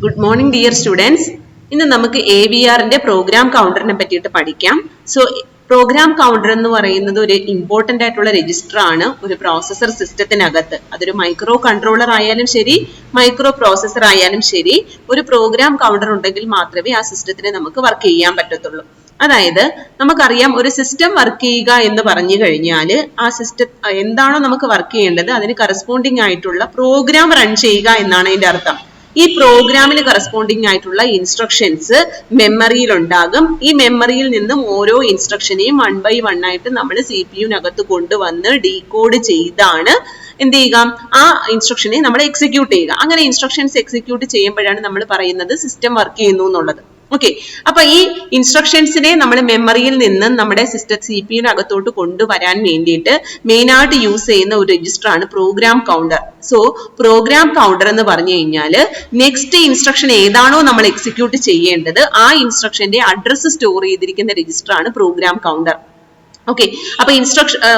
Good morning dear students. ഇന്ന് നമുക്ക് AVRന്റെ programme കൗണ്ടറിനെ പറ്റിയിട്ട് പഠിക്കാം. സോ പ്രോഗ്രാം കൗണ്ടർ എന്ന് പറയുന്നത് ഒരു ഇമ്പോർട്ടന്റ് ആയിട്ടുള്ള രജിസ്റ്റർ ആണ് ഒരു പ്രോസസർ സിസ്റ്റത്തിനകത്ത്. അതൊരു മൈക്രോ കൺട്രോളർ ആയാലും ശരി മൈക്രോ പ്രോസസർ ആയാലും ശരി ഒരു പ്രോഗ്രാം കൗണ്ടർ ഉണ്ടെങ്കിൽ മാത്രമേ ആ സിസ്റ്റത്തിനെ നമുക്ക് വർക്ക് ചെയ്യാൻ പറ്റത്തുള്ളൂ. അതായത് നമുക്കറിയാം ഒരു സിസ്റ്റം വർക്ക് ചെയ്യുക എന്ന് പറഞ്ഞു കഴിഞ്ഞാൽ ആ സിസ്റ്റം എന്താണോ നമുക്ക് വർക്ക് ചെയ്യേണ്ടത് അതിന് കറസ്പോണ്ടിങ് ആയിട്ടുള്ള പ്രോഗ്രാം റൺ ചെയ്യുക എന്നാണ് അതിന്റെ അർത്ഥം. ഈ പ്രോഗ്രാമിന് കറസ്പോണ്ടിങ് ആയിട്ടുള്ള ഇൻസ്ട്രക്ഷൻസ് മെമ്മറിയിൽ ഉണ്ടാകും. ഈ മെമ്മറിയിൽ നിന്നും ഓരോ ഇൻസ്ട്രക്ഷനെയും 1 by 1 ആയിട്ട് നമ്മൾ CPU-നകത്ത് കൊണ്ടുവന്ന് ഡീകോഡ് ചെയ്താണ് എന്ത് ചെയ്യുക, ആ ഇൻസ്ട്രക്ഷനെ നമ്മൾ എക്സിക്യൂട്ട് ചെയ്യുക. അങ്ങനെ ഇൻസ്ട്രക്ഷൻസ് എക്സിക്യൂട്ട് ചെയ്യുമ്പോഴാണ് നമ്മൾ പറയുന്നത് സിസ്റ്റം വർക്ക് ചെയ്യുന്നു എന്നുള്ളത്. ഓക്കെ, അപ്പൊ ഈ ഇൻസ്ട്രക്ഷൻസിനെ നമ്മൾ മെമ്മറിയിൽ നിന്ന് നമ്മുടെ സിസ്റ്റം CPU-നകത്തോട്ട് കൊണ്ടുവരാൻ വേണ്ടിയിട്ട് മെയിൻ ആയിട്ട് യൂസ് ചെയ്യുന്ന ഒരു രജിസ്റ്റർ ആണ് program counter. So program counter എന്ന് പറഞ്ഞു കഴിഞ്ഞാൽ നെക്സ്റ്റ് ഇൻസ്ട്രക്ഷൻ ഏതാണോ നമ്മൾ എക്സിക്യൂട്ട് ചെയ്യേണ്ടത് ആ ഇൻസ്ട്രക്ഷന്റെ അഡ്രസ് സ്റ്റോർ ചെയ്തിരിക്കുന്ന രജിസ്റ്റർ ആണ് പ്രോഗ്രാം കൗണ്ടർ. ഓക്കെ, അപ്പൊ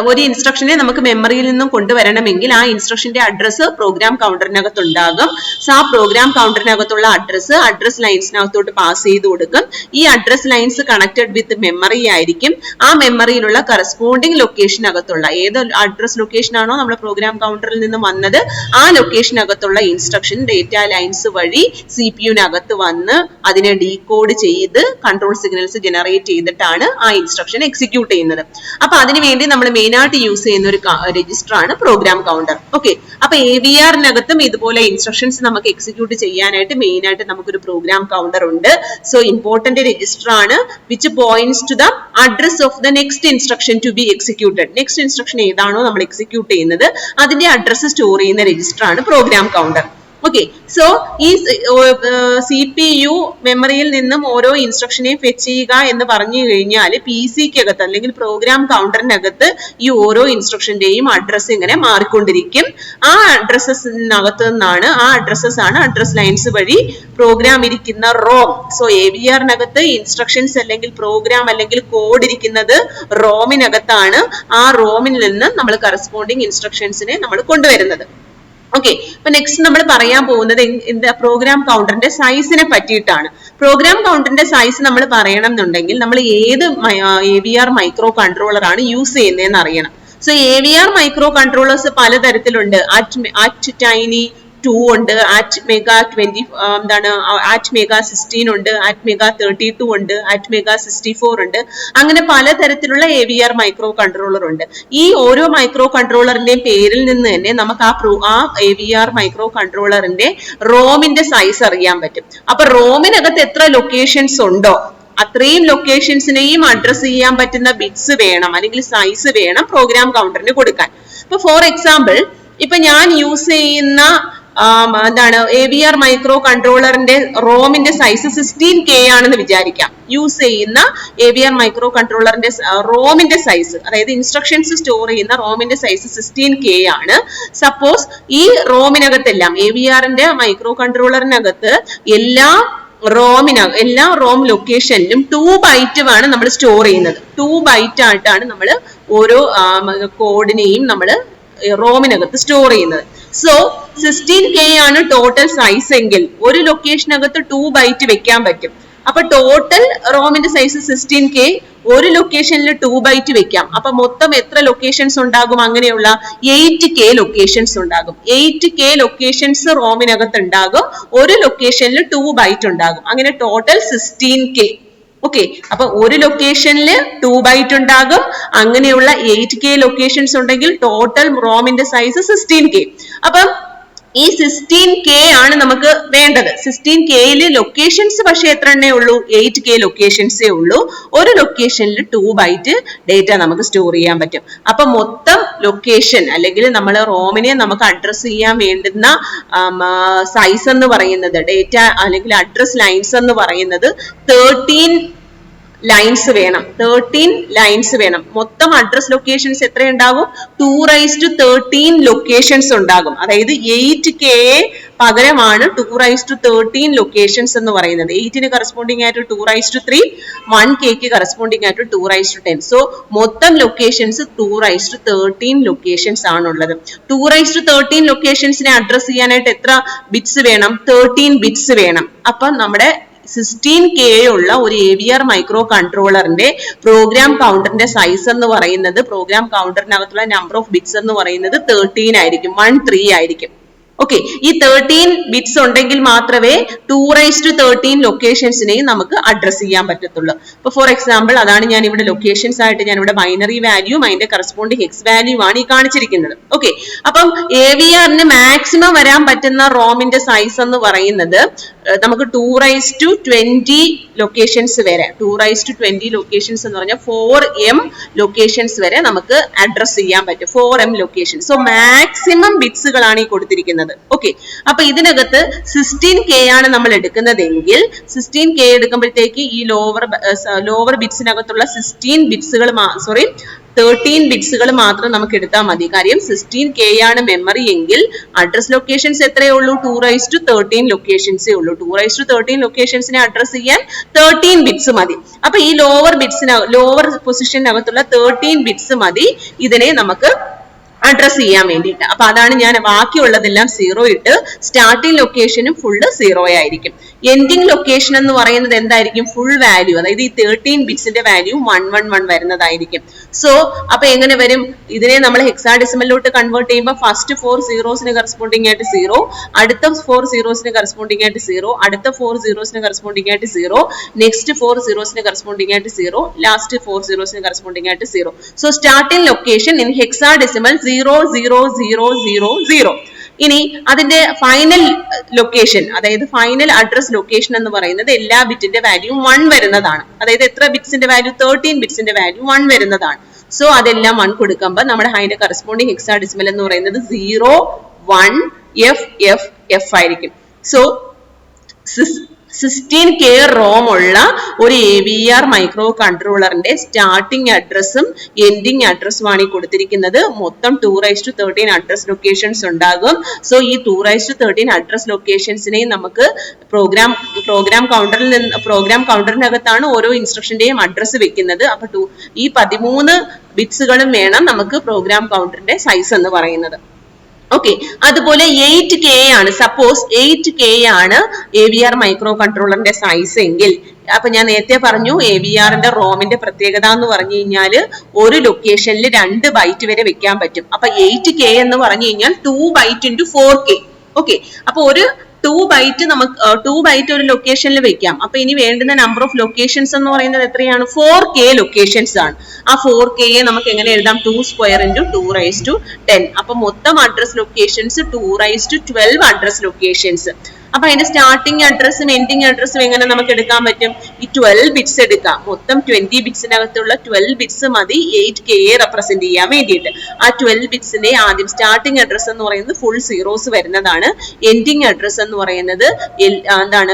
ഒരു ഇൻസ്ട്രക്ഷനെ നമുക്ക് മെമ്മറിയിൽ നിന്നും കൊണ്ടുവരണമെങ്കിൽ ആ ഇൻസ്ട്രക്ഷന്റെ അഡ്രസ് പ്രോഗ്രാം കൗണ്ടറിനകത്ത് ഉണ്ടാകും. സോ ആ പ്രോഗ്രാം കൗണ്ടറിനകത്തുള്ള അഡ്രസ് ലൈൻസിനകത്തോട്ട് പാസ് ചെയ്ത് കൊടുക്കും. ഈ address lines connected with memory ആയിരിക്കും. ആ മെമ്മറിയിലുള്ള കറസ്പോണ്ടിങ് ലൊക്കേഷനകത്തുള്ള ഏത് അഡ്രസ് ലൊക്കേഷൻ ആണോ നമ്മുടെ പ്രോഗ്രാം കൗണ്ടറിൽ നിന്ന് വന്നത് ആ ലൊക്കേഷനകത്തുള്ള ഇൻസ്ട്രക്ഷൻ ഡേറ്റ ലൈൻസ് വഴി CPU-നകത്ത് വന്ന് അതിനെ ഡീകോഡ് ചെയ്ത് കൺട്രോൾ സിഗ്നൽസ് ജനറേറ്റ് ചെയ്തിട്ടാണ് ആ ഇൻസ്ട്രക്ഷൻ എക്സിക്യൂട്ട് ചെയ്യുന്നത്. അപ്പൊ അതിനുവേണ്ടി നമ്മൾ മെയിൻ ആയിട്ട് യൂസ് ചെയ്യുന്ന ഒരു രജിസ്റ്റർ ആണ് പ്രോഗ്രാം കൗണ്ടർ. ഓക്കെ, അപ്പൊ AVR-നകത്തും ഇതുപോലെ ഇൻസ്ട്രക്ഷൻസ് നമുക്ക് എക്സിക്യൂട്ട് ചെയ്യാനായിട്ട് മെയിൻ ആയിട്ട് നമുക്കൊരു പ്രോഗ്രാം കൗണ്ടർ ഉണ്ട്. സോ ഇമ്പോർട്ടന്റ് രജിസ്റ്റർ ആണ് which points to the address of the next instruction to be executed. Next instruction ഏതാണോ നമ്മൾ എക്സിക്യൂട്ട് ചെയ്യുന്നത് അതിന്റെ അഡ്രസ് സ്റ്റോർ ചെയ്യുന്ന രജിസ്റ്റർ ആണ് പ്രോഗ്രാം കൗണ്ടർ. ഓക്കെ, സോ ഈ CPU മെമ്മറിയിൽ നിന്നും ഓരോ ഇൻസ്ട്രക്ഷനെയും ഫെച്ച് ചെയ്യുക എന്ന് പറഞ്ഞു കഴിഞ്ഞാൽ PC-ക്കകത്ത് അല്ലെങ്കിൽ പ്രോഗ്രാം കൗണ്ടറിനകത്ത് ഈ ഓരോ ഇൻസ്ട്രക്ഷന്റെയും അഡ്രസ് ഇങ്ങനെ മാറിക്കൊണ്ടിരിക്കും. ആ അഡ്രസ്സസിനകത്ത് നിന്നാണ് അഡ്രസ് ലൈൻസ് വഴി പ്രോഗ്രാം ഇരിക്കുന്ന റോം. സോ AVR-നകത്ത് ഇൻസ്ട്രക്ഷൻസ് അല്ലെങ്കിൽ പ്രോഗ്രാം അല്ലെങ്കിൽ കോഡ് ഇരിക്കുന്നത് റോമിനകത്താണ്. ആ റോമിൽ നിന്ന് നമ്മൾ കറസ്പോണ്ടിങ് ഇൻസ്ട്രക്ഷൻസിനെ നമ്മൾ കൊണ്ടുവരുന്നത്. ഓക്കെ, അപ്പൊ നെക്സ്റ്റ് നമ്മൾ പറയാൻ പോകുന്നത് പ്രോഗ്രാം കൗണ്ടറിന്റെ സൈസിനെ പറ്റിയിട്ടാണ്. പ്രോഗ്രാം കൗണ്ടറിന്റെ സൈസ് നമ്മൾ പറയണം എന്നുണ്ടെങ്കിൽ നമ്മൾ ഏത് AVR മൈക്രോ കൺട്രോളർ ആണ് യൂസ് ചെയ്യുന്നതെന്ന് അറിയണം. സോ AVR മൈക്രോ കൺട്രോളേഴ്സ് പലതരത്തിലുണ്ട്. അറ്റ് ടൈനി 2 ഉണ്ട്, അറ്റ് മെഗാ 20 അറ്റ് മെഗാ 16 ഉണ്ട്, അറ്റ് മെഗാ 32 ഉണ്ട്, അറ്റ് മെഗാ 64 ഉണ്ട്. അങ്ങനെ പലതരത്തിലുള്ള AVR മൈക്രോ കൺട്രോളർ ഉണ്ട്. ഈ ഓരോ മൈക്രോ കൺട്രോളറിന്റെയും പേരിൽ നിന്ന് തന്നെ നമുക്ക് ആ AVR മൈക്രോ കൺട്രോളറിന്റെ റോമിന്റെ സൈസ് അറിയാൻ പറ്റും. അപ്പൊ റോമിനകത്ത് എത്ര ലൊക്കേഷൻസ് ഉണ്ടോ അത്രയും ലൊക്കേഷൻസിനെയും അഡ്രസ് ചെയ്യാൻ പറ്റുന്ന ബിറ്റ്സ് വേണം അല്ലെങ്കിൽ സൈസ് വേണം പ്രോഗ്രാം കൗണ്ടറിന് കൊടുക്കാൻ. ഇപ്പൊ ഫോർ എക്സാമ്പിൾ ഇപ്പൊ ഞാൻ യൂസ് ചെയ്യുന്ന AVR മൈക്രോ കൺട്രോളറിന്റെ റോമിന്റെ സൈസ് 16K ആണെന്ന് വിചാരിക്കാം. യൂസ് ചെയ്യുന്ന AVR മൈക്രോ കൺട്രോളറിന്റെ റോമിന്റെ സൈസ്, അതായത് ഇൻസ്ട്രക്ഷൻസ് സ്റ്റോർ ചെയ്യുന്ന റോമിന്റെ സൈസ് 16K ആണ്. സപ്പോസ് ഈ റോമിനകത്തെല്ലാം AVR-ന്റെ മൈക്രോ കൺട്രോളറിനകത്ത് എല്ലാ റോം ലൊക്കേഷനിലും 2 ബൈറ്റ് ആണ് നമ്മൾ സ്റ്റോർ ചെയ്യുന്നത്. 2 ബൈറ്റ് ആയിട്ടാണ് നമ്മൾ ഓരോ കോഡിനെയും നമ്മൾ റോമിനകത്ത് സ്റ്റോർ ചെയ്യുന്നത്. സോ 16K ആണ് ടോട്ടൽ സൈസ് എങ്കിൽ ഒരു ലൊക്കേഷനകത്ത് 2 ബൈറ്റ് വെക്കാൻ പറ്റും. അപ്പൊ ടോട്ടൽ റോമിന്റെ സൈസ് 16K, ഒരു ലൊക്കേഷനിൽ 2 ബൈറ്റ് വെക്കാം. അപ്പൊ മൊത്തം എത്ര ലൊക്കേഷൻസ് ഉണ്ടാകും? അങ്ങനെയുള്ള 8K ലൊക്കേഷൻസ് ഉണ്ടാകും. 8K ലൊക്കേഷൻസ് റോമിനകത്ത് ഉണ്ടാകും. ഒരു ലൊക്കേഷനിൽ 2 ബൈറ്റ് ഉണ്ടാകും. അങ്ങനെ ടോട്ടൽ 16K. ഓക്കെ, അപ്പൊ ഒരു ലൊക്കേഷനിൽ 2 ബൈറ്റ് ഉണ്ടാകും. അങ്ങനെയുള്ള 8K ലൊക്കേഷൻസ് ഉണ്ടെങ്കിൽ ടോട്ടൽ റോമിന്റെ സൈസ് 16K. അപ്പം ഈ 16K ആണ് നമുക്ക് വേണ്ടത്. 16Kയിൽ ലൊക്കേഷൻസ് പക്ഷെ എത്ര എണ്ണേ ഉള്ളൂ? 8K ലൊക്കേഷൻസേ ഉള്ളൂ. ഒരു ലൊക്കേഷനിൽ 2 ബൈറ്റ് ഡേറ്റ നമുക്ക് സ്റ്റോർ ചെയ്യാൻ പറ്റും. അപ്പൊ മൊത്തം ലൊക്കേഷൻ അല്ലെങ്കിൽ നമ്മൾ റോമിനെ നമുക്ക് അഡ്രസ് ചെയ്യാൻ വേണ്ടുന്ന സൈസ് എന്ന് പറയുന്നത് ഡേറ്റ അല്ലെങ്കിൽ അഡ്രസ് ലൈൻസ് എന്ന് പറയുന്നത് 13 ലൈൻസ് വേണം, 13 ലൈൻസ് വേണം. മൊത്തം അഡ്രസ് ലൊക്കേഷൻസ് എത്ര ഉണ്ടാകും? 213 ലൊക്കേഷൻസ് ഉണ്ടാകും. അതായത് 8K പകരമാണ് 213 ലൊക്കേഷൻസ് എന്ന് പറയുന്നത്. 8ന് കറസ്പോണ്ടിങ് ആയിട്ട് 2/3, 1Kക്ക് കറസ്പോണ്ടിങ് ആയിട്ട് 2/10. സോ മൊത്തം ലൊക്കേഷൻസ് 213 ലൊക്കേഷൻസ് ആണുള്ളത്. 213 ലൊക്കേഷൻസിനെ അഡ്രസ് ചെയ്യാനായിട്ട് എത്ര ബിറ്റ്സ് വേണം? 13 ബിറ്റ്സ് വേണം. അപ്പം നമ്മുടെ 16K ഉള്ള ഒരു AVR മൈക്രോ കൺട്രോളറിന്റെ പ്രോഗ്രാം കൗണ്ടറിന്റെ സൈസ് എന്ന് പറയുന്നത്, പ്രോഗ്രാം കൗണ്ടറിനകത്തുള്ള നമ്പർ ഓഫ് ബിറ്റ്സ് എന്ന് പറയുന്നത് 13 ആയിരിക്കും, 13 ആയിരിക്കും. ഓക്കെ, ഈ 13 ബിറ്റ്സ് ഉണ്ടെങ്കിൽ മാത്രമേ 2/13 ലൊക്കേഷൻസിനെയും നമുക്ക് അഡ്രസ് ചെയ്യാൻ പറ്റത്തുള്ളൂ. ഇപ്പൊ ഫോർ എക്സാമ്പിൾ അതാണ് ഞാൻ ഇവിടെ ലൊക്കേഷൻസ് ആയിട്ട് ഞാൻ ഇവിടെ ബൈനറി വാല്യൂം അതിന്റെ കറസ്പോണ്ടിങ് ഹെക്സ് വാല്യൂ ആണ് ഈ കാണിച്ചിരിക്കുന്നത്. ഓക്കെ, അപ്പം AVRന് മാക്സിമം വരാൻ പറ്റുന്ന റോമിന്റെ സൈസ് എന്ന് പറയുന്നത് നമുക്ക് 2/20 ലൊക്കേഷൻസ് വരെ, 2/20 ലൊക്കേഷൻസ് എന്ന് പറഞ്ഞാൽ 4M ലൊക്കേഷൻസ് വരെ നമുക്ക് അഡ്രസ് ചെയ്യാൻ പറ്റും, 4M ലൊക്കേഷൻ. സോ മാക്സിമം ബിറ്റ്സുകളാണ് ഈ കൊടുത്തിരിക്കുന്നത്. ഓക്കെ, അപ്പൊ ഇതിനകത്ത് 16K ആണ് നമ്മൾ എടുക്കുന്നതെങ്കിൽ 16K എടുക്കുമ്പോഴത്തേക്ക് ഈ ലോവർ ബിറ്റ്സിനകത്തുള്ള 13 ബിറ്റ്സുകൾ മാത്രം നമുക്ക് എടുത്താൽ മതി. കാര്യം 16K ആണ് മെമ്മറി എങ്കിൽ അഡ്രസ് ലൊക്കേഷൻസ് എത്രയേ ഉള്ളൂ? 2/13 ലൊക്കേഷൻസേ ഉള്ളൂ. 2/13 ലൊക്കേഷൻസിനെ അഡ്രസ് ചെയ്യാൻ 13 ബിറ്റ്സ് മതി. അപ്പൊ ഈ ലോവർ പൊസിഷനകത്തുള്ള 13 ബിറ്റ്സ് മതി ഇതിനെ നമുക്ക് അഡ്രസ് ചെയ്യാൻ വേണ്ടിയിട്ട്. അപ്പൊ അതാണ് ഞാൻ ബാക്കിയുള്ളതെല്ലാം 0 ഇട്ട് സ്റ്റാർട്ടിംഗ് ലൊക്കേഷനും ഫുള്ള് 0 ആയിരിക്കും. എൻഡിങ് ലൊക്കേഷൻ എന്ന് പറയുന്നത് എന്തായിരിക്കും? ഫുൾ വാല്യൂ, അതായത് ഈ 13 ബിറ്റ്സിന്റെ വാല്യൂ 111 വരുന്നതായിരിക്കും. സോ അപ്പൊ എങ്ങനെ വരും? ഇതിനെ നമ്മൾ ഹെക്സാഡെസിമലിലോട്ട് കൺവേർട്ട് ചെയ്യുമ്പോൾ ഫസ്റ്റ് 4 സീറോസിന് കറസ്പോണ്ടിങ് ആയിട്ട് 0, അടുത്ത 4 സീറോസിന് കറസ്പോണ്ടിങ് ആയിട്ട് 0, അടുത്ത 4 സീറോസിന് കറസ്പോണ്ടിങ് ആയിട്ട് 0, നെക്സ്റ്റ് 4 സീറോസിന് കറസ്പോണ്ടിങ് ആയിട്ട് 0, ലാസ്റ്റ് 4 സീറോസിന് കറസ്പോണ്ടിങ് ആയിട്ട് 0. So starting location in hexadecimal 00000. ഇനി അതിന്റെ ഫൈനൽ ലൊക്കേഷൻ, അതായത് ഫൈനൽ അഡ്രസ് ലൊക്കേഷൻ എന്ന് പറയുന്നത് എല്ലാ ബിറ്റിന്റെ വാല്യൂ 1 വരുന്നതാണ്. അതായത് എത്ര ബിറ്റ്സിന്റെ വാല്യൂ? 13 ബിറ്റ്സിന്റെ വാല്യൂ 1 വരുന്നതാണ്. സോ അതെല്ലാം 1 കൊടുക്കുമ്പോൾ നമ്മുടെ അതിന്റെ കറസ്പോണ്ടിങ് ഹെക്സാഡെസിമൽ എന്ന് പറയുന്നത് 01FFF ആയിരിക്കും. സോ 16K റോം ഉള്ള ഒരു AVR മൈക്രോ കൺട്രോളറിന്റെ സ്റ്റാർട്ടിംഗ് അഡ്രസ്സും എൻഡിങ് അഡ്രസ്സും ആണ് ഈ കൊടുത്തിരിക്കുന്നത്. മൊത്തം 2/13 അഡ്രസ് ലൊക്കേഷൻസ് ഉണ്ടാകും. സോ ഈ 2/13 അഡ്രസ് ലൊക്കേഷൻസിനെ നമുക്ക് പ്രോഗ്രാം കൗണ്ടറിനകത്താണ് ഓരോ ഇൻസ്ട്രക്ഷന്റെയും അഡ്രസ് വെക്കുന്നത്. അപ്പൊ ഈ 13 ബിറ്റ്സുകളും വേണം നമുക്ക് പ്രോഗ്രാം കൗണ്ടറിന്റെ സൈസ് എന്ന് പറയുന്നത്. ഓക്കെ, അതുപോലെ 8K ആണ്. സപ്പോസ് 8K ആണ് AVR മൈക്രോ കൺട്രോളറിന്റെ സൈസ് എങ്കിൽ, അപ്പൊ ഞാൻ നേരത്തെ പറഞ്ഞു AVRന്റെ റോമിന്റെ പ്രത്യേകത എന്ന് പറഞ്ഞു കഴിഞ്ഞാല് ഒരു ലൊക്കേഷനിൽ 2 ബൈറ്റ് വരെ വെക്കാൻ പറ്റും. അപ്പൊ 8K എന്ന് പറഞ്ഞു കഴിഞ്ഞാൽ 2 ബൈറ്റ് into 4K. ഓക്കെ, അപ്പൊ ഒരു 2 ബൈറ്റ് ഒരു ലൊക്കേഷനിൽ വെക്കാം. അപ്പൊ ഇനി വേണ്ടുന്ന നമ്പർ ഓഫ് ലൊക്കേഷൻസ് എന്ന് പറയുന്നത് എത്രയാണ്? 4K ലൊക്കേഷൻസ് ആണ്. ആ 4K നമുക്ക് എങ്ങനെ എഴുതാം? 2² into 2/10. അപ്പൊ മൊത്തം അഡ്രസ് ലൊക്കേഷൻസ് 2/12 അഡ്രസ് ലൊക്കേഷൻസ്. അപ്പൊ അതിന്റെ സ്റ്റാർട്ടിംഗ് അഡ്രസ്സും എൻഡിങ് അഡ്രസ്സും എങ്ങനെ നമുക്ക് എടുക്കാൻ പറ്റും? ഈ 12 ബിറ്റ്സ് എടുക്കാം. മൊത്തം 20 ബിറ്റ്സിനകത്തുള്ള 12 ബിറ്റ്സ് മതി 8Kയെ റെപ്രസെന്റ് ചെയ്യാൻ വേണ്ടിയിട്ട്. ആ 12 ബിറ്റ്സിന്റെ ആദ്യം സ്റ്റാർട്ടിംഗ് അഡ്രസ് എന്ന് പറയുന്നത് ഫുൾ സീറോസ് വരുന്നതാണ്. എൻഡിങ് അഡ്രസ് എന്ന് പറയുന്നത് എന്താണ്?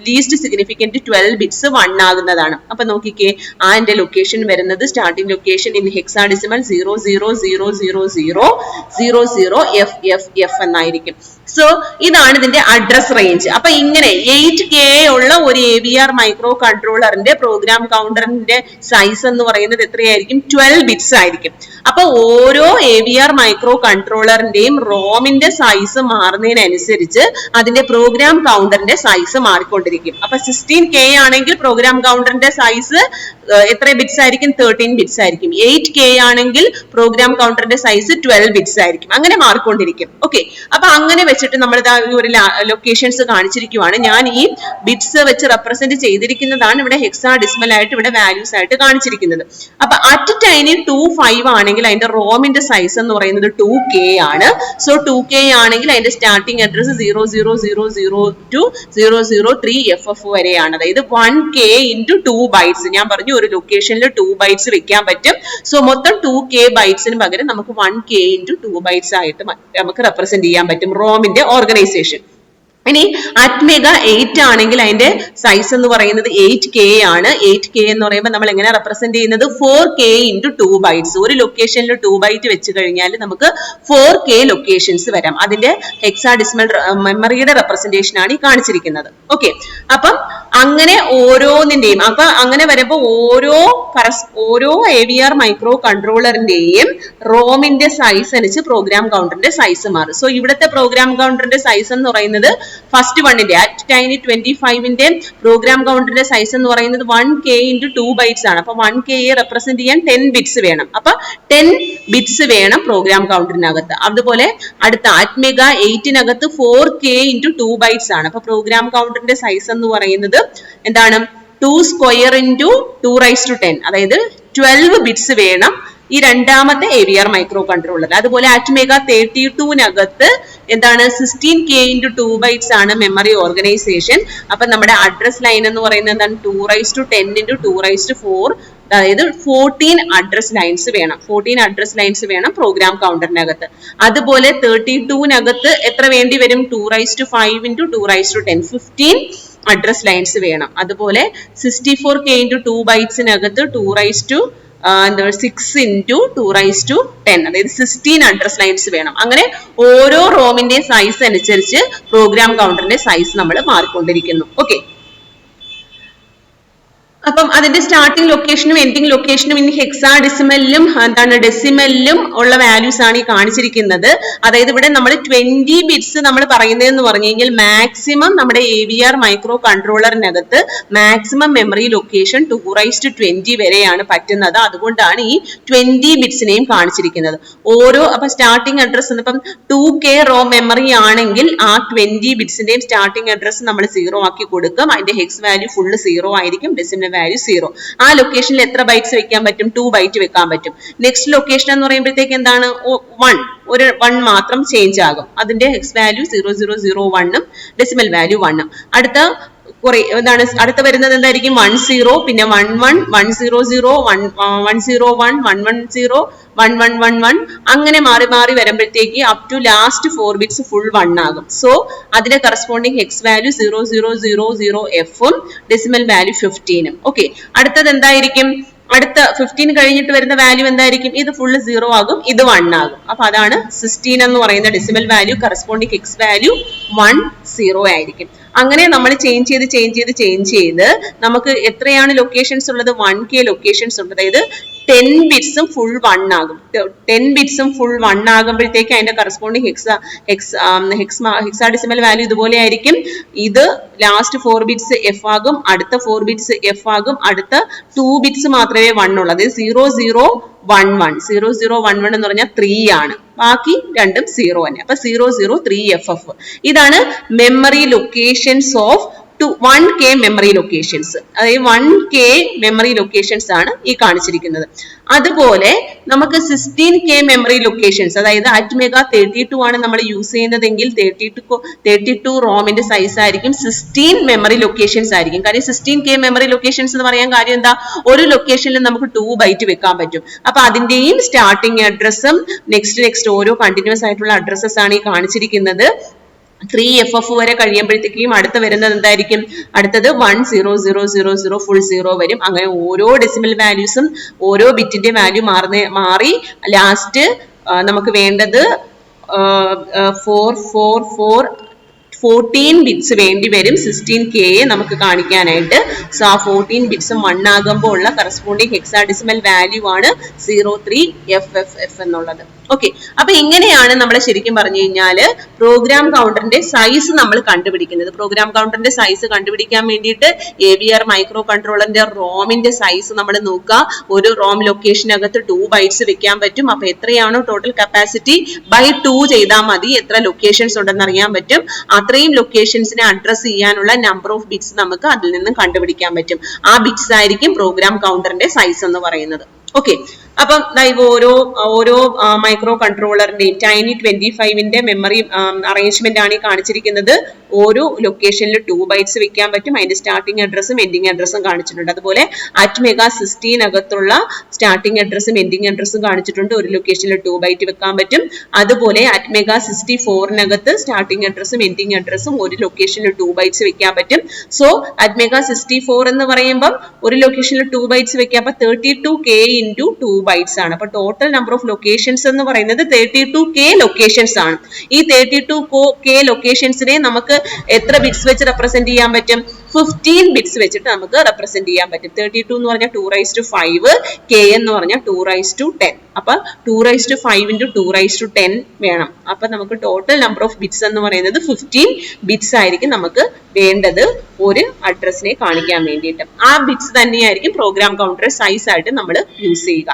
Least significant 12 bits 1 ആകുന്നതാണ്. അപ്പൊ നോക്കിക്കേ, അതിന്റെ ലൊക്കേഷൻ വരുന്നത് starting location in hexadecimal 00000FFF എന്നായിരിക്കും. സോ ഇതാണ് ഇതിന്റെ അഡ്രസ് റേഞ്ച്. അപ്പൊ ഇങ്ങനെ 8K ഉള്ള ഒരു AVR മൈക്രോ കൺട്രോളറിന്റെ പ്രോഗ്രാം കൗണ്ടറിന്റെ സൈസ് എന്ന് പറയുന്നത് എത്രയായിരിക്കും? 12 ബിറ്റ്സ് ആയിരിക്കും. അപ്പൊ ഓരോ AVR മൈക്രോ കൺട്രോളറിന്റെയും റോമിന്റെ സൈസ് മാറുന്നതിനനുസരിച്ച് അതിന്റെ പ്രോഗ്രാം കൗണ്ടറിന്റെ സൈസ് മാറിക്കൊണ്ടിരിക്കും. അപ്പൊ 16K ആണെങ്കിൽ പ്രോഗ്രാം കൗണ്ടറിന്റെ സൈസ് എത്ര ബിറ്റ്സ് ആയിരിക്കും? 13 ബിറ്റ്സ് ആയിരിക്കും. 8K ആണെങ്കിൽ പ്രോഗ്രാം കൗണ്ടറിന്റെ സൈസ് 12 ബിറ്റ്സ് ആയിരിക്കും. അങ്ങനെ മാറിക്കൊണ്ടിരിക്കും. ഓക്കെ, അപ്പൊ അങ്ങനെ വെച്ചിട്ട് നമ്മൾ ഒരു ലൊക്കേഷൻസ് കാണിച്ചിരിക്കുവാണ്. ഞാൻ ഈ ബിറ്റ്സ് വെച്ച് റെപ്രസെന്റ് ചെയ്തിരിക്കുന്നതാണ് ഇവിടെ ഹെക്സാഡെസിമൽ ആയിട്ട് ഇവിടെ വാല്യൂസ് ആയിട്ട് കാണിച്ചിരിക്കുന്നത്. അപ്പൊ അറ്റ് ടൈമിൽ 25 ആണെങ്കിൽ അതിന്റെ റോമിന്റെ സൈസ് എന്ന് പറയുന്നത് 2K ആണ്. സോ 2K ആണെങ്കിൽ അതിന്റെ സ്റ്റാർട്ടിംഗ് അഡ്രസ് 00000 to 003FF വരെയാണ്. അതായത് 1K into 2 ബൈറ്റ്സ്. ഞാൻ പറഞ്ഞു ഒരു ലൊക്കേഷനിൽ 2 ബൈറ്റ്സ് വെക്കാൻ പറ്റും. സോ മൊത്തം 2K ബൈറ്റ്സിന് പകരം നമുക്ക് 1K into 2 ബൈറ്റ്സ് ആയിട്ട് നമുക്ക് റെപ്രസെന്റ് ചെയ്യാൻ പറ്റും റോമിന്റെ ഓർഗനൈസേഷൻ. ഇനി അറ്റ്മെഗ 8 ആണെങ്കിൽ അതിന്റെ സൈസ് എന്ന് പറയുന്നത് 8K ആണ്. 8K എന്ന് പറയുമ്പോൾ നമ്മൾ എങ്ങനെ റെപ്രസെന്റ് ചെയ്യുന്നത് 4K into 2 bytes. ഒരു ലൊക്കേഷനിൽ 2 byte വെച്ച് കഴിഞ്ഞാൽ നമുക്ക് 4K ലൊക്കേഷൻസ് വരാം. അതിന്റെ ഹെക്സാഡെസിമൽ മെമ്മറിയുടെ റെപ്രസെന്റേഷൻ ആണ് ഈ കാണിച്ചിരിക്കുന്നത്. ഓക്കെ, അപ്പം അങ്ങനെ ഓരോന്നിന്റെയും അപ്പൊ അങ്ങനെ വരുമ്പോൾ ഓരോ AVR മൈക്രോ കൺട്രോളറിന്റെയും റോമിന്റെ സൈസ് അനുസരിച്ച് പ്രോഗ്രാം കൗണ്ടറിന്റെ സൈസ് മാറും. സോ ഇവിടുത്തെ പ്രോഗ്രാം കൗണ്ടറിന്റെ സൈസ് എന്ന് പറയുന്നത് ഫസ്റ്റ് വണ്ണിന്റെ Tiny 25ന്റെ പ്രോഗ്രാം കൗണ്ടറിന്റെ സൈസ് എന്ന് പറയുന്നത് 1K into 2 bytes ആണ്. അപ്പൊ 1K റെപ്രസെന്റ് ചെയ്യാൻ 10 bits വേണം. അപ്പൊ 10 bits വേണം പ്രോഗ്രാം കൗണ്ടറിനകത്ത്. അതുപോലെ അടുത്ത അറ്റ്മെഗ 8നകത്ത് 4K into 2 bytes ആണ്. അപ്പൊ പ്രോഗ്രാം കൗണ്ടറിന്റെ സൈസ് എന്ന് പറയുന്നത് എന്താണ് 2 square into 2 raised to 10, അതായത് 12 bits വേണം ഈ രണ്ടാമത്തെ AVR മൈക്രോ കൺട്രോളർ. അതുപോലെ അറ്റ്മെഗ 32നകത്ത് എന്താണ് 16K into 2 bytes ആണ് മെമ്മറി ഓർഗനൈസേഷൻ. അപ്പൊ നമ്മുടെ അഡ്രസ് ലൈൻ എന്ന് പറയുന്നത് എന്താണ് 2 raised to 10 into 2 raised to 4, അതായത് 14 അഡ്രസ് ലൈൻസ് വേണം. 14 അഡ്രസ് ലൈൻസ് വേണം പ്രോഗ്രാം കൗണ്ടറിനകത്ത്. അതുപോലെ 32നകത്ത് എത്ര വേണ്ടി വരും 2 raised to 5 into 2 raised to 10, 15 address lines വേണം. അതുപോലെ 64K into 2 bytesനകത്ത് 2 raised to 6 into 2 raised to 10, അതായത് 16 അഡ്രസ് ലൈൻസ് വേണം. അങ്ങനെ ഓരോ റോമിന്റെ സൈസ് അനുസരിച്ച് പ്രോഗ്രാം കൗണ്ടറിന്റെ സൈസ് നമ്മൾ മാറിക്കൊണ്ടിരിക്കുന്നു. ഓക്കെ, അപ്പം അതിന്റെ സ്റ്റാർട്ടിംഗ് ലൊക്കേഷനും എൻഡിങ് ലൊക്കേഷനും ഇനി ഹെക്സാഡെസിമലിലും എന്താണ് ഡെസിമലിലും ഉള്ള വാല്യൂസ് ആണ് ഈ കാണിച്ചിരിക്കുന്നത്. അതായത് ഇവിടെ നമ്മൾ 20 ബിറ്റ്സ് നമ്മൾ പറയുന്നതെന്ന് പറഞ്ഞു കഴിഞ്ഞാൽ മാക്സിമം നമ്മുടെ AVR മൈക്രോ കൺട്രോളറിനകത്ത് maximum memory location 2 raised to 20 വരെയാണ് പറ്റുന്നത്. അതുകൊണ്ടാണ് ഈ 20 ബിറ്റ്സിനെയും കാണിച്ചിരിക്കുന്നത്. അപ്പൊ സ്റ്റാർട്ടിംഗ് അഡ്രസ് ഇപ്പം 2K റോം മെമ്മറി ആണെങ്കിൽ ആ 20 ബിറ്റ്സിന്റെയും സ്റ്റാർട്ടിംഗ് അഡ്രസ് നമ്മൾ 0 ആക്കി കൊടുക്കും. അതിന്റെ ഹെക്സ് വാല്യൂ ഫുള്ള് 0 ആയിരിക്കും, ഡെസിമൽ വാല്യൂ 0. ആ ലൊക്കേഷനിൽ എത്ര ബൈറ്റ്സ് വെക്കാൻ പറ്റും 2 byte വെക്കാൻ പറ്റും. നെക്സ്റ്റ് ലൊക്കേഷൻ എന്ന് പറയുമ്പോഴത്തേക്ക് എന്താണ് 1 മാത്രം ചേഞ്ച് ആകും. അതിന്റെ ഹെക്സ് വാല്യൂ 0001ഉം ഡെസിമൽ വാല്യൂ 1ഉം. അടുത്ത വരുന്നത് എന്തായിരിക്കും 10, പിന്നെ 11, 100, 101, 110, 1111 അങ്ങനെ മാറി മാറി വരുമ്പോഴത്തേക്ക് up to last 4 bits full 1 ആകും. സോ അതിന്റെ കറസ്പോണ്ടിങ് ഹെക്സ് വാല്യൂ 0000Fഉം ഡെസിമൽ വാല്യൂ 15ഉം. ഓക്കെ, അടുത്തത് എന്തായിരിക്കും അടുത്ത 15 കഴിഞ്ഞിട്ട് വരുന്ന വാല്യൂ എന്തായിരിക്കും ഇത് ഫുള്ള് 0 ആകും, ഇത് 1 ആകും. അപ്പൊ അതാണ് 16 എന്ന് പറയുന്ന decimal value corresponding hex value 10 ആയിരിക്കും. അങ്ങനെ നമ്മൾ ചേഞ്ച് ചെയ്ത് നമുക്ക് എത്രയാണ് ലൊക്കേഷൻസ് ഉള്ളത് 1K ലൊക്കേഷൻസ് ഉണ്ട്. അതായത് 10 ബിറ്റ്സും ഫുൾ 1 ആകും. 10 ബിറ്റ്സും ഫുൾ 1 ആകുമ്പോഴത്തേക്ക് അതിന്റെ കറസ്പോണ്ടിങ് ഹെക്സാഡെസിമൽ വാല്യൂ ഇതുപോലെ ആയിരിക്കും. ഇത് ലാസ്റ്റ് 4 ബിറ്റ്സ് F ആകും, അടുത്ത 4 ബിറ്റ്സ് F ആകും, അടുത്ത 2 ബിറ്റ്സ് മാത്രമേ 1 ഉള്ളൂ. അതായത് 0011 എന്ന് പറഞ്ഞാൽ 3 ആണ്, ബാക്കി രണ്ടും 0 തന്നെ. അപ്പൊ 003FF. ഇതാണ് memory locations of 1K memory locations. അതായത് 1K മെമ്മറി ലൊക്കേഷൻസ് ആണ് ഈ കാണിച്ചിരിക്കുന്നത്. അതുപോലെ നമുക്ക് 16K മെമ്മറി ലൊക്കേഷൻസ്, അതായത് അറ്റ്മെഗ 32 ആണ് നമ്മൾ യൂസ് ചെയ്യുന്നതെങ്കിൽ 32 റോമിന്റെ സൈസ് ആയിരിക്കും 16 മെമ്മറി ലൊക്കേഷൻസ് ആയിരിക്കും. കാര്യം 16K മെമ്മറി ലൊക്കേഷൻസ് എന്ന് പറയാൻ കാര്യം എന്താ, ഒരു ലൊക്കേഷനിൽ നമുക്ക് 2 byte വെക്കാൻ പറ്റും. അപ്പൊ അതിന്റെയും സ്റ്റാർട്ടിംഗ് അഡ്രസ്സും നെക്സ്റ്റ് ഓരോ കണ്ടിന്യൂസ് ആയിട്ടുള്ള അഡ്രസ്സസ് ആണ് ഈ കാണിച്ചിരിക്കുന്നത്. 3FF വരെ കഴിയുമ്പോഴത്തേക്കും അടുത്ത വരുന്നത് എന്തായിരിക്കും, അടുത്തത് 10000 ഫുൾ 0 വരും. അങ്ങനെ ഓരോ ഡെസിമൽ വാല്യൂസും ഓരോ ബിറ്റിന്റെ വാല്യൂ മാറി ലാസ്റ്റ് നമുക്ക് വേണ്ടത് 14 ബിറ്റ്സ് വേണ്ടി വരും 16K നമുക്ക് കാണിക്കാനായിട്ട്. സോ ആ 14 ബിറ്റ്സും 1 ആകുമ്പോൾ ഉള്ള കറസ്പോണ്ടിങ് ഹെക്സാഡെസിമൽ വാല്യൂ ആണ് 03FFF എന്നുള്ളത്. ഓക്കെ, അപ്പൊ ഇങ്ങനെയാണ് നമ്മൾ ശരിക്കും പറഞ്ഞു കഴിഞ്ഞാല് പ്രോഗ്രാം കൗണ്ടറിന്റെ സൈസ് നമ്മൾ കണ്ടുപിടിക്കുന്നത്. പ്രോഗ്രാം കൗണ്ടറിന്റെ സൈസ് കണ്ടുപിടിക്കാൻ വേണ്ടിയിട്ട് AVR മൈക്രോ കൺട്രോളറിന്റെ റോമിന്റെ സൈസ് നമ്മൾ നോക്കുക. ഒരു റോം ലൊക്കേഷനകത്ത് 2 bytes വെക്കാൻ പറ്റും. അപ്പൊ എത്രയാണോ ടോട്ടൽ കപ്പാസിറ്റി ബൈ 2 ചെയ്താൽ മതി, എത്ര ലൊക്കേഷൻസ് ഉണ്ടെന്ന് അറിയാൻ പറ്റും. അത്രയും ലൊക്കേഷൻസിനെ അഡ്രസ് ചെയ്യാനുള്ള നമ്പർ ഓഫ് ബിറ്റ്സ് നമുക്ക് അതിൽ നിന്ന് കണ്ടുപിടിക്കാൻ പറ്റും. ആ ബിറ്റ്സ് ആയിരിക്കും പ്രോഗ്രാം കൗണ്ടറിന്റെ സൈസ് എന്ന് പറയുന്നത്. ഓക്കെ. അപ്പം ഓരോ മൈക്രോ കൺട്രോളറിന്റെയും Tiny25ന്റെ മെമ്മറി അറേഞ്ച്മെന്റ് ആണ് ഈ കാണിച്ചിരിക്കുന്നത്. ഓരോ ലൊക്കേഷനിൽ 2 bytes വെക്കാൻ പറ്റും. അതിന്റെ സ്റ്റാർട്ടിംഗ് അഡ്രസ്സും എൻഡിങ് അഡ്രസ്സും കാണിച്ചിട്ടുണ്ട്. അതുപോലെ ATmega16 അകത്തുള്ള സ്റ്റാർട്ടിംഗ് അഡ്രസ്സും എൻഡിങ് അഡ്രസ്സും കാണിച്ചിട്ടുണ്ട്. ഒരു ലൊക്കേഷനിൽ 2 byte വെക്കാൻ പറ്റും. അതുപോലെ ATmega64നകത്ത് സ്റ്റാർട്ടിംഗ് അഡ്രസ്സും എൻഡിങ് അഡ്രസ്സും ഒരു ലൊക്കേഷനിൽ 2 bytes വെക്കാൻ പറ്റും. സോ ATmega64 എന്ന് പറയുമ്പോൾ ഒരു ലൊക്കേഷനിൽ 2 bytes വെക്കാം. അപ്പൊ 32K into 2 bytes ആണ്. അപ്പൊ ടോട്ടൽ നമ്പർ ഓഫ് ലൊക്കേഷൻസ് എന്ന് പറയുന്നത് 32K ലൊക്കേഷൻസ് ആണ്. ഈ 32K ലൊക്കേഷൻസിനെ നമുക്ക് എത്ര ബിറ്റ്സ് വെച്ച് റെപ്രസെന്റ് ചെയ്യാൻ പറ്റും? 15 ബിറ്റ്സ് വെച്ചിട്ട് നമുക്ക് റെപ്രസെന്റ് ചെയ്യാൻ പറ്റും. 32 എന്ന് പറഞ്ഞാൽ 2⁵5, K എന്ന് പറഞ്ഞാൽ 2⁻10. അപ്പൊ 2⁵5 into 2⁻10 വേണം. അപ്പൊ നമുക്ക് ടോട്ടൽ നമ്പർ ഓഫ് ബിറ്റ്സ് എന്ന് പറയുന്നത് 15 ബിറ്റ്സ് ആയിരിക്കും നമുക്ക് വേണ്ടത് ഒരു അഡ്രസ്സിനെ കാണിക്കാൻ വേണ്ടിയിട്ട്. ആ ബിറ്റ്സ് തന്നെയായിരിക്കും പ്രോഗ്രാം കൗണ്ടർ സൈസ് ആയിട്ട് നമ്മൾ യൂസ് ചെയ്യുക.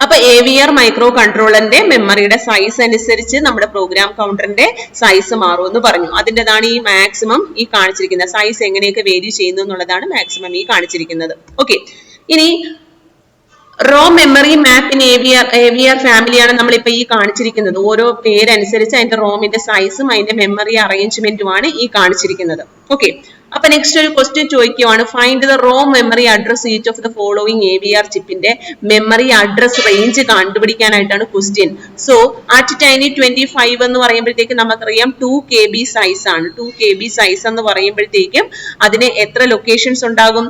അപ്പൊ AVR മൈക്രോ കൺട്രോളറിന്റെ മെമ്മറിയുടെ സൈസ് അനുസരിച്ച് നമ്മുടെ പ്രോഗ്രാം കൗണ്ടറിന്റെ സൈസ് മാറുമെന്ന് പറഞ്ഞു. അതിൻ്റെതാണ് ഈ മാക്സിമം ഈ കാണിച്ചിരിക്കുന്നത്. സൈസ് എങ്ങനെയൊക്കെ വേരി ചെയ്യുന്നു എന്നുള്ളതാണ് മാക്സിമം ഈ കാണിച്ചിരിക്കുന്നത്. ഓക്കെ. ഇനി ROM memory map in AVR ഫാമിലിയാണ് നമ്മളിപ്പോ ഈ കാണിച്ചിരിക്കുന്നത്. ഓരോ പേരനുസരിച്ച് അതിന്റെ റോമിന്റെ സൈസും അതിന്റെ മെമ്മറി അറേഞ്ച്മെന്റുമാണ് ഈ കാണിച്ചിരിക്കുന്നത്. ഓക്കെ. അപ്പൊ നെക്സ്റ്റ് ഒരു ക്വസ്റ്റ്യൻ ചോദിക്കുവാണ്, find the raw memory address each of the following AVR ചിപ്പിന്റെ മെമ്മറി അഡ്രസ് റേഞ്ച് കണ്ടുപിടിക്കാനായിട്ടാണ് ക്വസ്റ്റ്യൻ. സോ Tiny25 എന്ന് പറയുമ്പോഴത്തേക്ക് നമുക്കറിയാം 2 KB സൈസ് ആണ്. 2 KB സൈസ് എന്ന് പറയുമ്പോഴത്തേക്കും അതിന് എത്ര ലൊക്കേഷൻസ് ഉണ്ടാകും?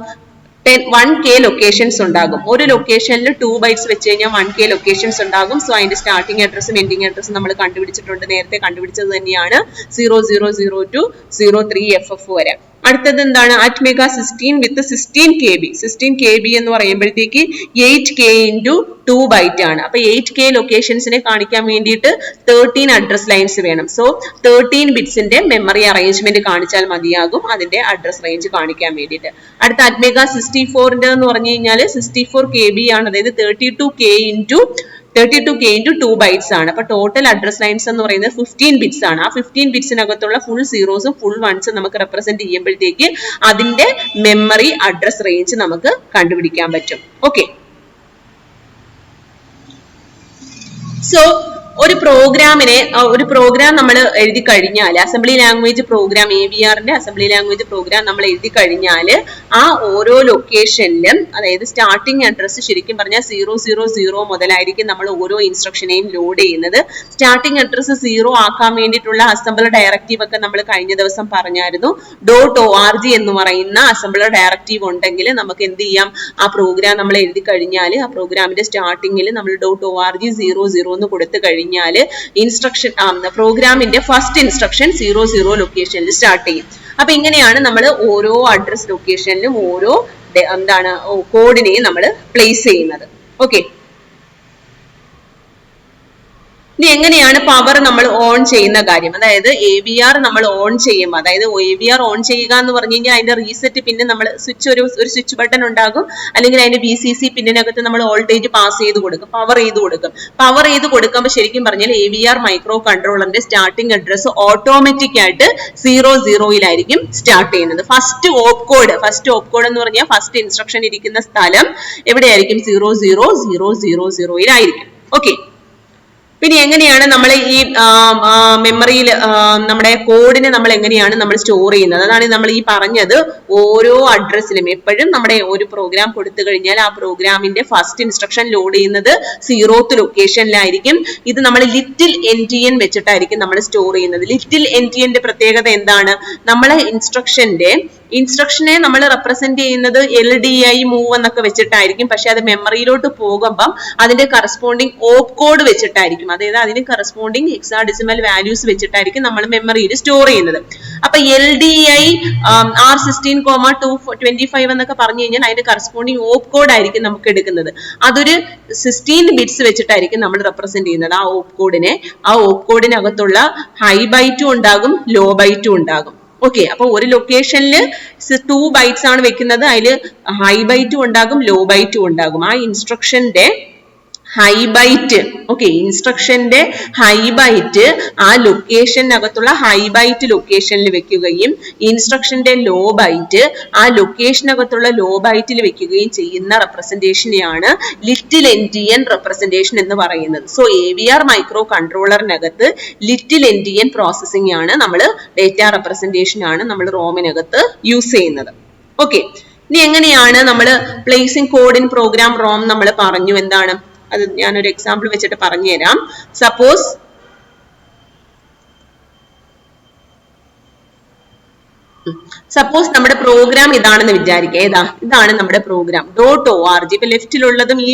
1K ലൊക്കേഷൻസ് ഉണ്ടാകും. ഒരു ലൊക്കേഷനിൽ 2 bytes വെച്ച് കഴിഞ്ഞാൽ 1K ലൊക്കേഷൻസ് ഉണ്ടാകും. സോ അതിന്റെ സ്റ്റാർട്ടിംഗ് അഡ്രസ്സും എൻഡിങ് അഡ്രസ്സും നമ്മൾ കണ്ടുപിടിച്ചിട്ടുണ്ട്. നേരത്തെ കണ്ടുപിടിച്ചത് തന്നെയാണ് 0002 to 03FF വരെ. അടുത്തത് എന്താണ്? ATmega16 വിത്ത് 16 KB. 16 KB എന്ന് പറയുമ്പോഴത്തേക്ക് 8K into 2 byte ആണ്. അപ്പൊ 8K ലൊക്കേഷൻസിനെ കാണിക്കാൻ വേണ്ടിയിട്ട് 13 അഡ്രസ് ലൈൻസ് വേണം. സോ 13 ബിറ്റ്സിന്റെ മെമ്മറി അറേഞ്ച്മെന്റ് കാണിച്ചാൽ മതിയാകും അതിന്റെ അഡ്രസ് റേഞ്ച് കാണിക്കാൻ വേണ്ടിയിട്ട്. അടുത്ത ATmega64 എന്ന് പറഞ്ഞു കഴിഞ്ഞാൽ 64 KB ആണ്. അതായത് 32K into 2 bytes ആണ്. അപ്പൊ ടോട്ടൽ അഡ്രസ് ലൈൻസ് എന്ന് പറയുന്നത് 15 ബിറ്റ്സ് ആണ്. ആ 15 ബിറ്റ്സിനകത്തുള്ള ഫുൾ സീറോസും ഫുൾ വൺസും നമുക്ക് റെപ്രസെന്റ് ചെയ്യുമ്പോഴത്തേക്ക് അതിന്റെ മെമ്മറി അഡ്രസ് റേഞ്ച് നമുക്ക് കണ്ടുപിടിക്കാൻ പറ്റും. ഓക്കെ. സോ ഒരു പ്രോഗ്രാം നമ്മൾ എഴുതി കഴിഞ്ഞാൽ അസംബ്ലി ലാംഗ്വേജ് പ്രോഗ്രാം AVRന്റെ അസംബ്ലി ലാംഗ്വേജ് പ്രോഗ്രാം നമ്മൾ എഴുതി കഴിഞ്ഞാൽ ആ ഓരോ ലൊക്കേഷനിലും അതായത് സ്റ്റാർട്ടിംഗ് അഡ്രസ് ശരിക്കും പറഞ്ഞാൽ 000 മുതലായിരിക്കും നമ്മൾ ഓരോ ഇൻസ്ട്രക്ഷനെയും ലോഡ് ചെയ്യുന്നത്. സ്റ്റാർട്ടിംഗ് അഡ്രസ് 0 ആക്കാൻ വേണ്ടിയിട്ടുള്ള അസംബ്ലർ ഡയറക്റ്റീവ് ഒക്കെ നമ്മൾ കഴിഞ്ഞ ദിവസം പറഞ്ഞായിരുന്നു. .org എന്ന് പറയുന്ന അസംബ്ലർ ഡയറക്റ്റീവ് ഉണ്ടെങ്കിൽ നമുക്ക് എന്ത് ചെയ്യാം? ആ പ്രോഗ്രാം നമ്മൾ എഴുതി കഴിഞ്ഞാൽ ആ പ്രോഗ്രാമിന്റെ സ്റ്റാർട്ടിങ്ങിൽ നമ്മൾ .org 00 എന്ന് കൊടുത്തു കഴിഞ്ഞാൽ ഇൻസ്ട്രക്ഷൻ പ്രോഗ്രാമിന്റെ ഫസ്റ്റ് ഇൻസ്ട്രക്ഷൻ 00 ലൊക്കേഷനിൽ സ്റ്റാർട്ട് ചെയ്യും. അപ്പൊ ഇങ്ങനെയാണ് നമ്മൾ ഓരോ അഡ്രസ് ലൊക്കേഷനിലും ഓരോ കോഡിനെയും നമ്മൾ പ്ലേസ് ചെയ്യുന്നത്. ഓക്കെ. ഇനി എങ്ങനെയാണ് പവർ നമ്മൾ ഓൺ ചെയ്യുന്ന കാര്യം? അതായത് AVR നമ്മൾ ഓൺ ചെയ്യുമ്പോൾ, അതായത് AVR ഓൺ ചെയ്യുക എന്ന് പറഞ്ഞു കഴിഞ്ഞാൽ അതിന്റെ റീസെറ്റ് പിന്നെ നമ്മൾ ഒരു സ്വിച്ച് ബട്ടൺ ഉണ്ടാകും, അല്ലെങ്കിൽ അതിന്റെ VCC പിന്നിനകത്ത് നമ്മൾ വോൾട്ടേജ് പാസ് ചെയ്ത് കൊടുക്കും, പവർ ചെയ്ത് കൊടുക്കുമ്പോൾ ശരിക്കും പറഞ്ഞാൽ AVR മൈക്രോ കൺട്രോളറിന്റെ സ്റ്റാർട്ടിംഗ് അഡ്രസ് ഓട്ടോമാറ്റിക് ആയിട്ട് 00 സ്റ്റാർട്ട് ചെയ്യുന്നത്. ഫസ്റ്റ് ഓപ്പ് കോഡ് എന്ന് പറഞ്ഞാൽ ഫസ്റ്റ് ഇൻസ്ട്രക്ഷൻ ഇരിക്കുന്ന സ്ഥലം എവിടെയായിരിക്കും? 0000 ഓക്കെ. പിന്നെ എങ്ങനെയാണ് നമ്മൾ ഈ മെമ്മറിയിൽ നമ്മുടെ കോഡിനെ നമ്മൾ എങ്ങനെയാണ് നമ്മൾ സ്റ്റോർ ചെയ്യുന്നത്? അതാണ് നമ്മൾ ഈ പറഞ്ഞത്. ഓരോ അഡ്രസ്സിലും എപ്പോഴും നമ്മുടെ ഒരു പ്രോഗ്രാം കൊടുത്തു കഴിഞ്ഞാൽ ആ പ്രോഗ്രാമിന്റെ ഫസ്റ്റ് ഇൻസ്ട്രക്ഷൻ ലോഡ് ചെയ്യുന്നത് 0th ലൊക്കേഷനിലായിരിക്കും. ഇത് നമ്മൾ ലിറ്റിൽ NTN വെച്ചിട്ടായിരിക്കും നമ്മൾ സ്റ്റോർ ചെയ്യുന്നത്. ലിറ്റിൽ NTNന്റെ പ്രത്യേകത എന്താണ്? നമ്മളെ ഇൻസ്ട്രക്ഷനെ നമ്മൾ റെപ്രസെന്റ് ചെയ്യുന്നത് LDI മൂവ് എന്നൊക്കെ വെച്ചിട്ടായിരിക്കും. പക്ഷെ അത് മെമ്മറിയിലോട്ട് പോകുമ്പം അതിന്റെ കറസ്പോണ്ടിങ് ഓപ്പ് കോഡ് വെച്ചിട്ടായിരിക്കും. അതായത് അതിന് കറസ്പോണ്ടിങ് ഹെക്സാഡെസിമൽ വാല്യൂസ് വെച്ചിട്ടായിരിക്കും നമ്മൾ മെമ്മറിയിൽ സ്റ്റോർ ചെയ്യുന്നത്. അപ്പൊ LDI R16,225 എന്നൊക്കെ പറഞ്ഞു കഴിഞ്ഞാൽ അതിന്റെ കറസ്പോണ്ടിങ് ഓപ്പ് കോഡ് ആയിരിക്കും നമുക്ക് എടുക്കുന്നത്. അതൊരു 16 ബിറ്റ്സ് വെച്ചിട്ടായിരിക്കും നമ്മൾ റെപ്രസെന്റ് ചെയ്യുന്നത് ആ ഓപ്പ് കോഡിനെ. ആ ഓപ്പ് കോഡിനകത്തുള്ള ഹൈ ബൈറ്റും ഉണ്ടാകും, ലോ ബൈറ്റും ഉണ്ടാകും. ഓക്കെ. അപ്പൊ ഒരു ലൊക്കേഷനിൽ 2 bytes ആണ് വെക്കുന്നത്. അതിൽ ഹൈ ബൈറ്റും ഉണ്ടാകും, ലോ ബൈറ്റും ഉണ്ടാകും. ആ ഇൻസ്ട്രക്ഷന്റെ ഹൈ ബൈറ്റ്. ഓക്കെ, ഇൻസ്ട്രക്ഷന്റെ ഹൈ ബൈറ്റ് ആ ലൊക്കേഷനകത്തുള്ള ഹൈ ബൈറ്റ് ലൊക്കേഷനിൽ വെക്കുകയും ഇൻസ്ട്രക്ഷന്റെ ലോ ബൈറ്റ് ആ ലൊക്കേഷനകത്തുള്ള ലോ ബൈറ്റിൽ വെക്കുകയും ചെയ്യുന്ന റെപ്രസെന്റേഷനെയാണ് ലിറ്റിൽ എൻഡിയൻ റെപ്രസെന്റേഷൻ എന്ന് പറയുന്നത്. സോ AVR മൈക്രോ കൺട്രോളറിനകത്ത് ലിറ്റിൽ എൻഡിയൻ പ്രോസസ്സിംഗ് ആണ് നമ്മൾ, ഡേറ്റ റെപ്രസെന്റേഷൻ ആണ് നമ്മൾ റോമിനകത്ത് യൂസ് ചെയ്യുന്നത്. ഓക്കെ, ഇനി എങ്ങനെയാണ് നമ്മൾ placing code in program ROM നമ്മൾ പറഞ്ഞു. എന്താണ് അത് ഞാനൊരു എക്സാമ്പിൾ വെച്ചിട്ട് പറഞ്ഞുതരാം. സപ്പോസ് നമ്മുടെ പ്രോഗ്രാം ഇതാണെന്ന് വിചാരിക്കുക. ഇതാണ് നമ്മുടെ പ്രോഗ്രാം .org. ഇപ്പൊ ലെഫ്റ്റിലുള്ളതും ഈ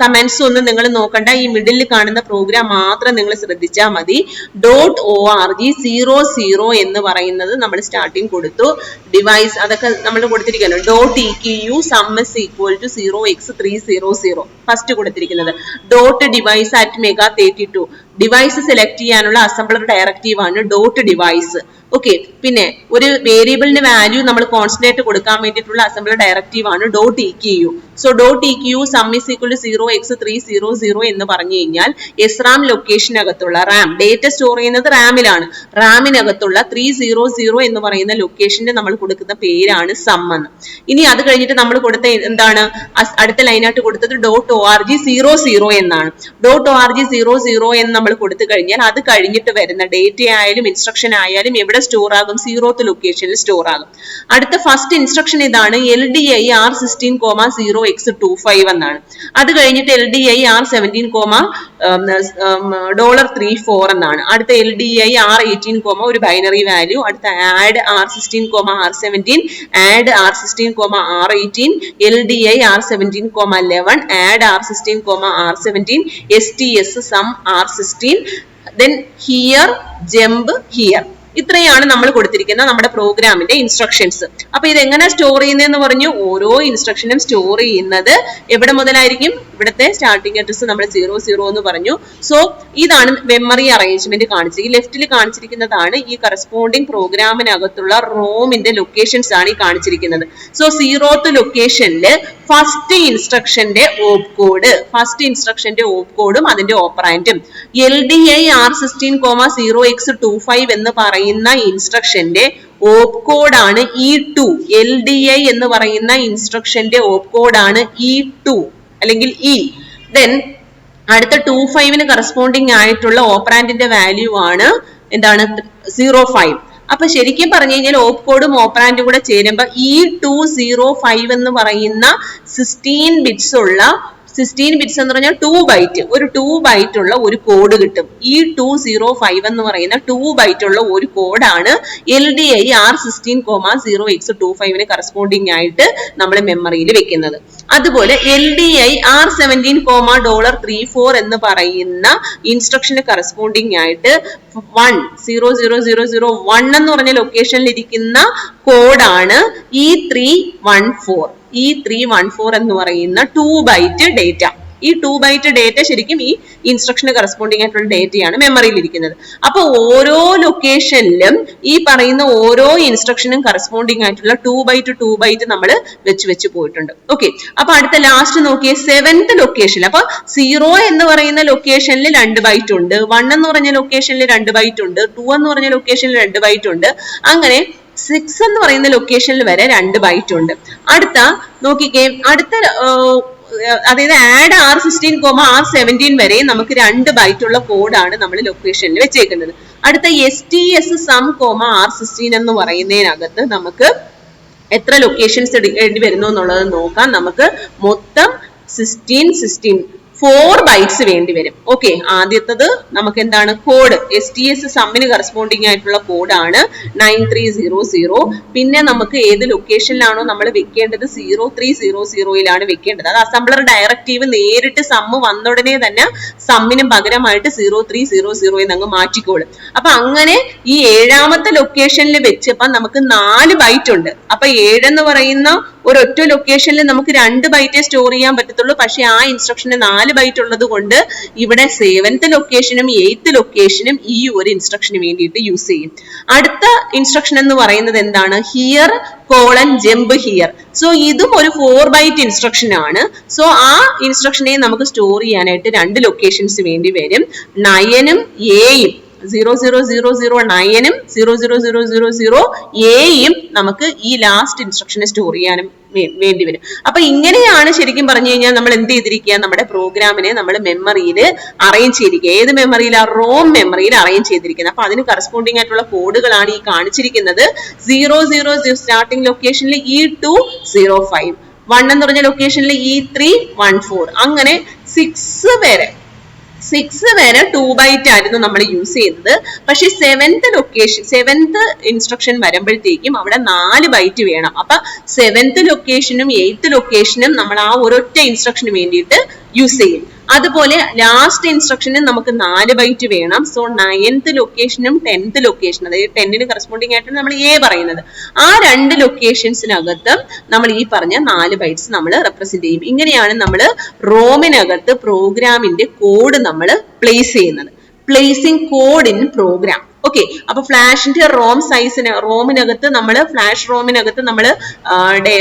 കമന്റ്സും ഒന്നും നിങ്ങൾ നോക്കണ്ട, ഈ മിഡിൽ കാണുന്ന പ്രോഗ്രാം മാത്രം നിങ്ങൾ ശ്രദ്ധിച്ചാൽ മതി. .org 00 എന്ന് പറയുന്നത് നമ്മൾ സ്റ്റാർട്ടിങ് കൊടുത്തു. ഡിവൈസ് അതൊക്കെ നമ്മൾ കൊടുത്തിരിക്കുന്നു. .equ sum is equal to 0x300 first കൊടുത്തിരിക്കുന്നത്. .device at mega32 device select ചെയ്യാനുള്ള അസംബ്ലർ ഡയറക്റ്റീവ് ആണ് .device. ഓക്കെ, പിന്നെ ഒരു വേരിയബിളിന്റെ വാല്യൂ നമ്മൾ കോൺസ്റ്റന്റ് ആയിട്ട് കൊടുക്കാൻ വേണ്ടിയിട്ടുള്ള അസംബ്ലർ ഡയറക്റ്റീവ് ആണ് .equ. So .equ sum is equal to 0x300 എന്ന് പറഞ്ഞു കഴിഞ്ഞാൽ SRAM ലൊക്കേഷനകത്തുള്ള റാം ഡേറ്റ സ്റ്റോർ ചെയ്യുന്നത് റാമിലാണ്. റാമിനകത്തുള്ള 300 എന്ന് പറയുന്ന ലൊക്കേഷന് നമ്മൾ കൊടുക്കുന്ന പേരാണ് സം എന്ന്. ഇനി അത് കഴിഞ്ഞിട്ട് നമ്മൾ കൊടുത്ത എന്താണ്, അടുത്ത ലൈനായിട്ട് കൊടുത്തത് .org 00 എന്നാണ്. .org 00 എന്ന് നമ്മൾ കൊടുത്തു കഴിഞ്ഞാൽ അത് കഴിഞ്ഞിട്ട് വരുന്ന ഡേറ്റ ആയാലും ഇൻസ്ട്രക്ഷൻ ആയാലും എവിടെ സ്റ്റോർ ആകും, 0th ലൊക്കേഷനിൽ സ്റ്റോർ ആകും. അടുത്ത ഫസ്റ്റ് ഇൻസ്ട്രക്ഷൻ ഇതാണ്, LDI R16, 0x25 എന്നാണ്. അത് കഴിഞ്ഞിട്ട് LDI R17, $34 എന്നാണ്. അടുത്ത LDI R18, ഒരു ബൈനറി വാല്യൂ. അടുത്ത add R16, R17, add R16, R18, LDI R17, 11, add R16, R17, STS sum R16, then here jump here. ഇത്രയാണ് നമ്മൾ കൊടുത്തിരിക്കുന്ന നമ്മുടെ പ്രോഗ്രാമിന്റെ ഇൻസ്ട്രക്ഷൻസ്. അപ്പൊ ഇത് എങ്ങനെ സ്റ്റോർ ചെയ്യുന്നതെന്ന് പറഞ്ഞു. ഓരോ ഇൻസ്ട്രക്ഷനും സ്റ്റോർ ചെയ്യുന്നത് എവിടെ മുതലായിരിക്കും, ഇവിടുത്തെ സ്റ്റാർട്ടിംഗ് അഡ്രസ് നമ്മൾ 00 എന്ന് പറഞ്ഞു. സോ ഇതാണ് മെമ്മറി അറേഞ്ച്മെന്റ് കാണിച്ചത്. ഈ ലെഫ്റ്റിൽ കാണിച്ചിരിക്കുന്നതാണ് ഈ കറസ്പോണ്ടിങ് പ്രോഗ്രാമിനകത്തുള്ള റോമിന്റെ ലൊക്കേഷൻസ് ആണ് ഈ കാണിച്ചിരിക്കുന്നത്. സോ 0th ലൊക്കേഷനില് ഫസ്റ്റ് ഇൻസ്ട്രക്ഷന്റെ ഓപ്പ് കോഡും അതിന്റെ ഓപ്പറാൻഡും LDI R16, 0x25 എന്ന് പറയുന്ന ഇൻസ്ട്രക്ഷന്റെ ഓപ്പ് കോഡാണ് E2. LDI എന്ന് പറയുന്ന ഇൻസ്ട്രക്ഷന്റെ ഓപ്പ് കോഡാണ് E2 അല്ലെങ്കിൽ E. ദെൻ അടുത്ത 25 കറസ്പോണ്ടിങ് ആയിട്ടുള്ള ഓപ്പറാൻഡിന്റെ വാല്യൂ ആണ് എന്താണ്, 05. അപ്പൊ ശരിക്കും പറഞ്ഞു കഴിഞ്ഞാൽ ഓപ്പ് കോഡും ഓപ്പറാൻഡും കൂടെ ചേരുമ്പോ E205 എന്ന് പറയുന്ന 16 ബിറ്റ്സ് ഉള്ള 16 ബിറ്റ്സ് എന്ന് പറഞ്ഞാൽ 2 ബൈറ്റ്, ഒരു 2 ബൈറ്റ് ഉള്ള ഒരു കോഡ് കിട്ടും. ഈ 205 എന്ന് പറയുന്ന 2 ബൈറ്റ് ഉള്ള ഒരു കോഡാണ് LDI R16, 0x25 കറസ്പോണ്ടിങ് ആയിട്ട് നമ്മൾ മെമ്മറിയിൽ വെക്കുന്നത്. അതുപോലെ LDI R17, $34 എന്ന് പറയുന്ന ഇൻസ്ട്രക്ഷന് കറസ്പോണ്ടിങ് ആയിട്ട് 1 എന്ന് പറഞ്ഞ ലൊക്കേഷനിൽ ഇരിക്കുന്ന കോഡാണ് E314 എന്ന് പറയുന്ന 2 ബൈറ്റ് ഡേറ്റ. ഈ 2 ബൈറ്റ് ഡേറ്റ ശരിക്കും ഈ ഇൻസ്ട്രക്ഷന് കറസ്പോണ്ടിങ് ആയിട്ടുള്ള ഡേറ്റയാണ് മെമ്മറിയിൽ ഇരിക്കുന്നത്. അപ്പൊ ഓരോ ലൊക്കേഷനിലും ഈ പറയുന്ന ഓരോ ഇൻസ്ട്രക്ഷനും കറസ്പോണ്ടിങ് ആയിട്ടുള്ള 2 ബൈറ്റ് നമ്മൾ വെച്ച് പോയിട്ടുണ്ട്. ഓക്കെ, അപ്പൊ അടുത്ത ലാസ്റ്റ് നോക്കിയേ 7th ലൊക്കേഷൻ. അപ്പൊ 0 എന്ന് പറയുന്ന ലൊക്കേഷനിൽ 2 ബൈറ്റ് ഉണ്ട്, 1 എന്ന് പറഞ്ഞ ലൊക്കേഷനിൽ 2 ബൈറ്റ് ഉണ്ട്, 2 എന്ന് പറഞ്ഞ ലൊക്കേഷനിൽ 2 ബൈറ്റ് ഉണ്ട്, അങ്ങനെ 6 എന്ന് പറയുന്ന ലൊക്കേഷനിൽ വരെ 2 ബൈറ്റ് ഉണ്ട്. അടുത്ത നോക്കിക്കേ, അടുത്ത അതായത് ആഡ് R16, R17 വരെ നമുക്ക് 2 ബൈറ്റ് ഉള്ള കോഡാണ് നമ്മൾ ലൊക്കേഷനിൽ വെച്ചേക്കുന്നത്. അടുത്ത STS sum, R16 എന്ന് പറയുന്നതിനകത്ത് നമുക്ക് എത്ര ലൊക്കേഷൻസ് എടുക്കേണ്ടി വരുന്നു എന്നുള്ളത് നോക്കാം. നമുക്ക് മൊത്തം 16 4 ബൈറ്റ്സ് വേണ്ടി വരും. ഓക്കെ, ആദ്യത്തത് നമുക്ക് എന്താണ് കോഡ്, STS സമ്മിന് കറസ്പോണ്ടിങ് ആയിട്ടുള്ള കോഡാണ് 9300. പിന്നെ നമുക്ക് ഏത് ലൊക്കേഷനിലാണോ നമ്മൾ വെക്കേണ്ടത് 0300 വെക്കേണ്ടത്. അത് അസംബ്ലർ ഡയറക്റ്റീവ് നേരിട്ട് സമ്മ് വന്ന ഉടനെ തന്നെ സമ്മിന് പകരമായിട്ട് 0300 അങ്ങ് മാറ്റിക്കോളും. അപ്പൊ അങ്ങനെ ഈ 7ാമത്തെ ലൊക്കേഷനിൽ വെച്ചപ്പോ നമുക്ക് 4 ബൈറ്റ് ഉണ്ട്. അപ്പൊ 7 എന്ന് പറയുന്ന ഒരൊറ്റ ലൊക്കേഷനിൽ നമുക്ക് 2 ബൈറ്റേ സ്റ്റോർ ചെയ്യാൻ പറ്റത്തുള്ളൂ. പക്ഷെ ആ ഇൻസ്ട്രക്ഷന് 4 4 ബൈറ്റ് ഉള്ളത് കൊണ്ട് ഇവിടെ 7th ലൊക്കേഷനും 8th ലൊക്കേഷനും ഈ ഒരു ഇൻസ്ട്രക്ഷന് വേണ്ടിയിട്ട് യൂസ് ചെയ്യും. അടുത്ത ഇൻസ്ട്രക്ഷൻ എന്ന് പറയുന്നത് എന്താണ്? Here colon jump here. So ഇതും ഒരു 4 ബൈറ്റ് ഇൻസ്ട്രക്ഷൻ ആണ്. സോ ആ ഇൻസ്ട്രക്ഷനെ നമുക്ക് സ്റ്റോർ ചെയ്യാനായിട്ട് 2 ലൊക്കേഷൻസ് വേണ്ടി വരും. 9 ഉം 8 00009 00000 എയും നമുക്ക് ഈ ലാസ്റ്റ് ഇൻസ്ട്രക്ഷനെ സ്റ്റോർ ചെയ്യാനും വേണ്ടി വരും. അപ്പൊ ഇങ്ങനെയാണ് ശരിക്കും പറഞ്ഞു കഴിഞ്ഞാൽ നമ്മൾ എന്ത് ചെയ്തിരിക്കുക, നമ്മുടെ പ്രോഗ്രാമിനെ നമ്മൾ മെമ്മറിയിൽ അറേഞ്ച് ചെയ്തിരിക്കുക. ഏത് മെമ്മറിയിൽ? റോം മെമ്മറിയിൽ അറേഞ്ച് ചെയ്തിരിക്കുന്നത്. അപ്പൊ അതിന് കറസ്പോണ്ടിങ് ആയിട്ടുള്ള കോഡുകളാണ് ഈ കാണിച്ചിരിക്കുന്നത്. 000 സ്റ്റാർട്ടിംഗ് ലൊക്കേഷനിൽ E205, 1 എന്ന് പറഞ്ഞ ലൊക്കേഷനിൽ E314, അങ്ങനെ 6 വരെ 2 ബൈറ്റ് ആയിരുന്നു നമ്മൾ യൂസ് ചെയ്തത്. പക്ഷെ 7th ഇൻസ്ട്രക്ഷൻ വരുമ്പോഴത്തേക്കും അവിടെ 4 ബൈറ്റ് വേണം. അപ്പൊ 7th ലൊക്കേഷനും 8th ലൊക്കേഷനും നമ്മൾ ആ ഒരൊറ്റ ഇൻസ്ട്രക്ഷന് വേണ്ടിയിട്ട് യൂസ് ചെയ്യും. അതുപോലെ ലാസ്റ്റ് ഇൻസ്ട്രക്ഷന് നമുക്ക് 4 ബൈറ്റ് വേണം. സോ 9th ലൊക്കേഷനും 10th ലൊക്കേഷൻ, അതായത് 10ന് കറസ്പോണ്ടിങ് ആയിട്ട് നമ്മൾ എ പറയുന്നത്, ആ 2 ലൊക്കേഷൻസിനകത്ത് നമ്മൾ ഈ പറഞ്ഞ 4 ബൈറ്റ്സ് നമ്മൾ റെപ്രസെന്റ് ചെയ്യും. ഇങ്ങനെയാണ് നമ്മൾ റോമിനകത്ത് പ്രോഗ്രാമിന്റെ കോഡ് നമ്മൾ പ്ലേസ് ചെയ്യുന്നത്. Placing code in program. Okay, അപ്പൊ ഫ്ലാഷിന്റെ റോമിനകത്ത് നമ്മൾ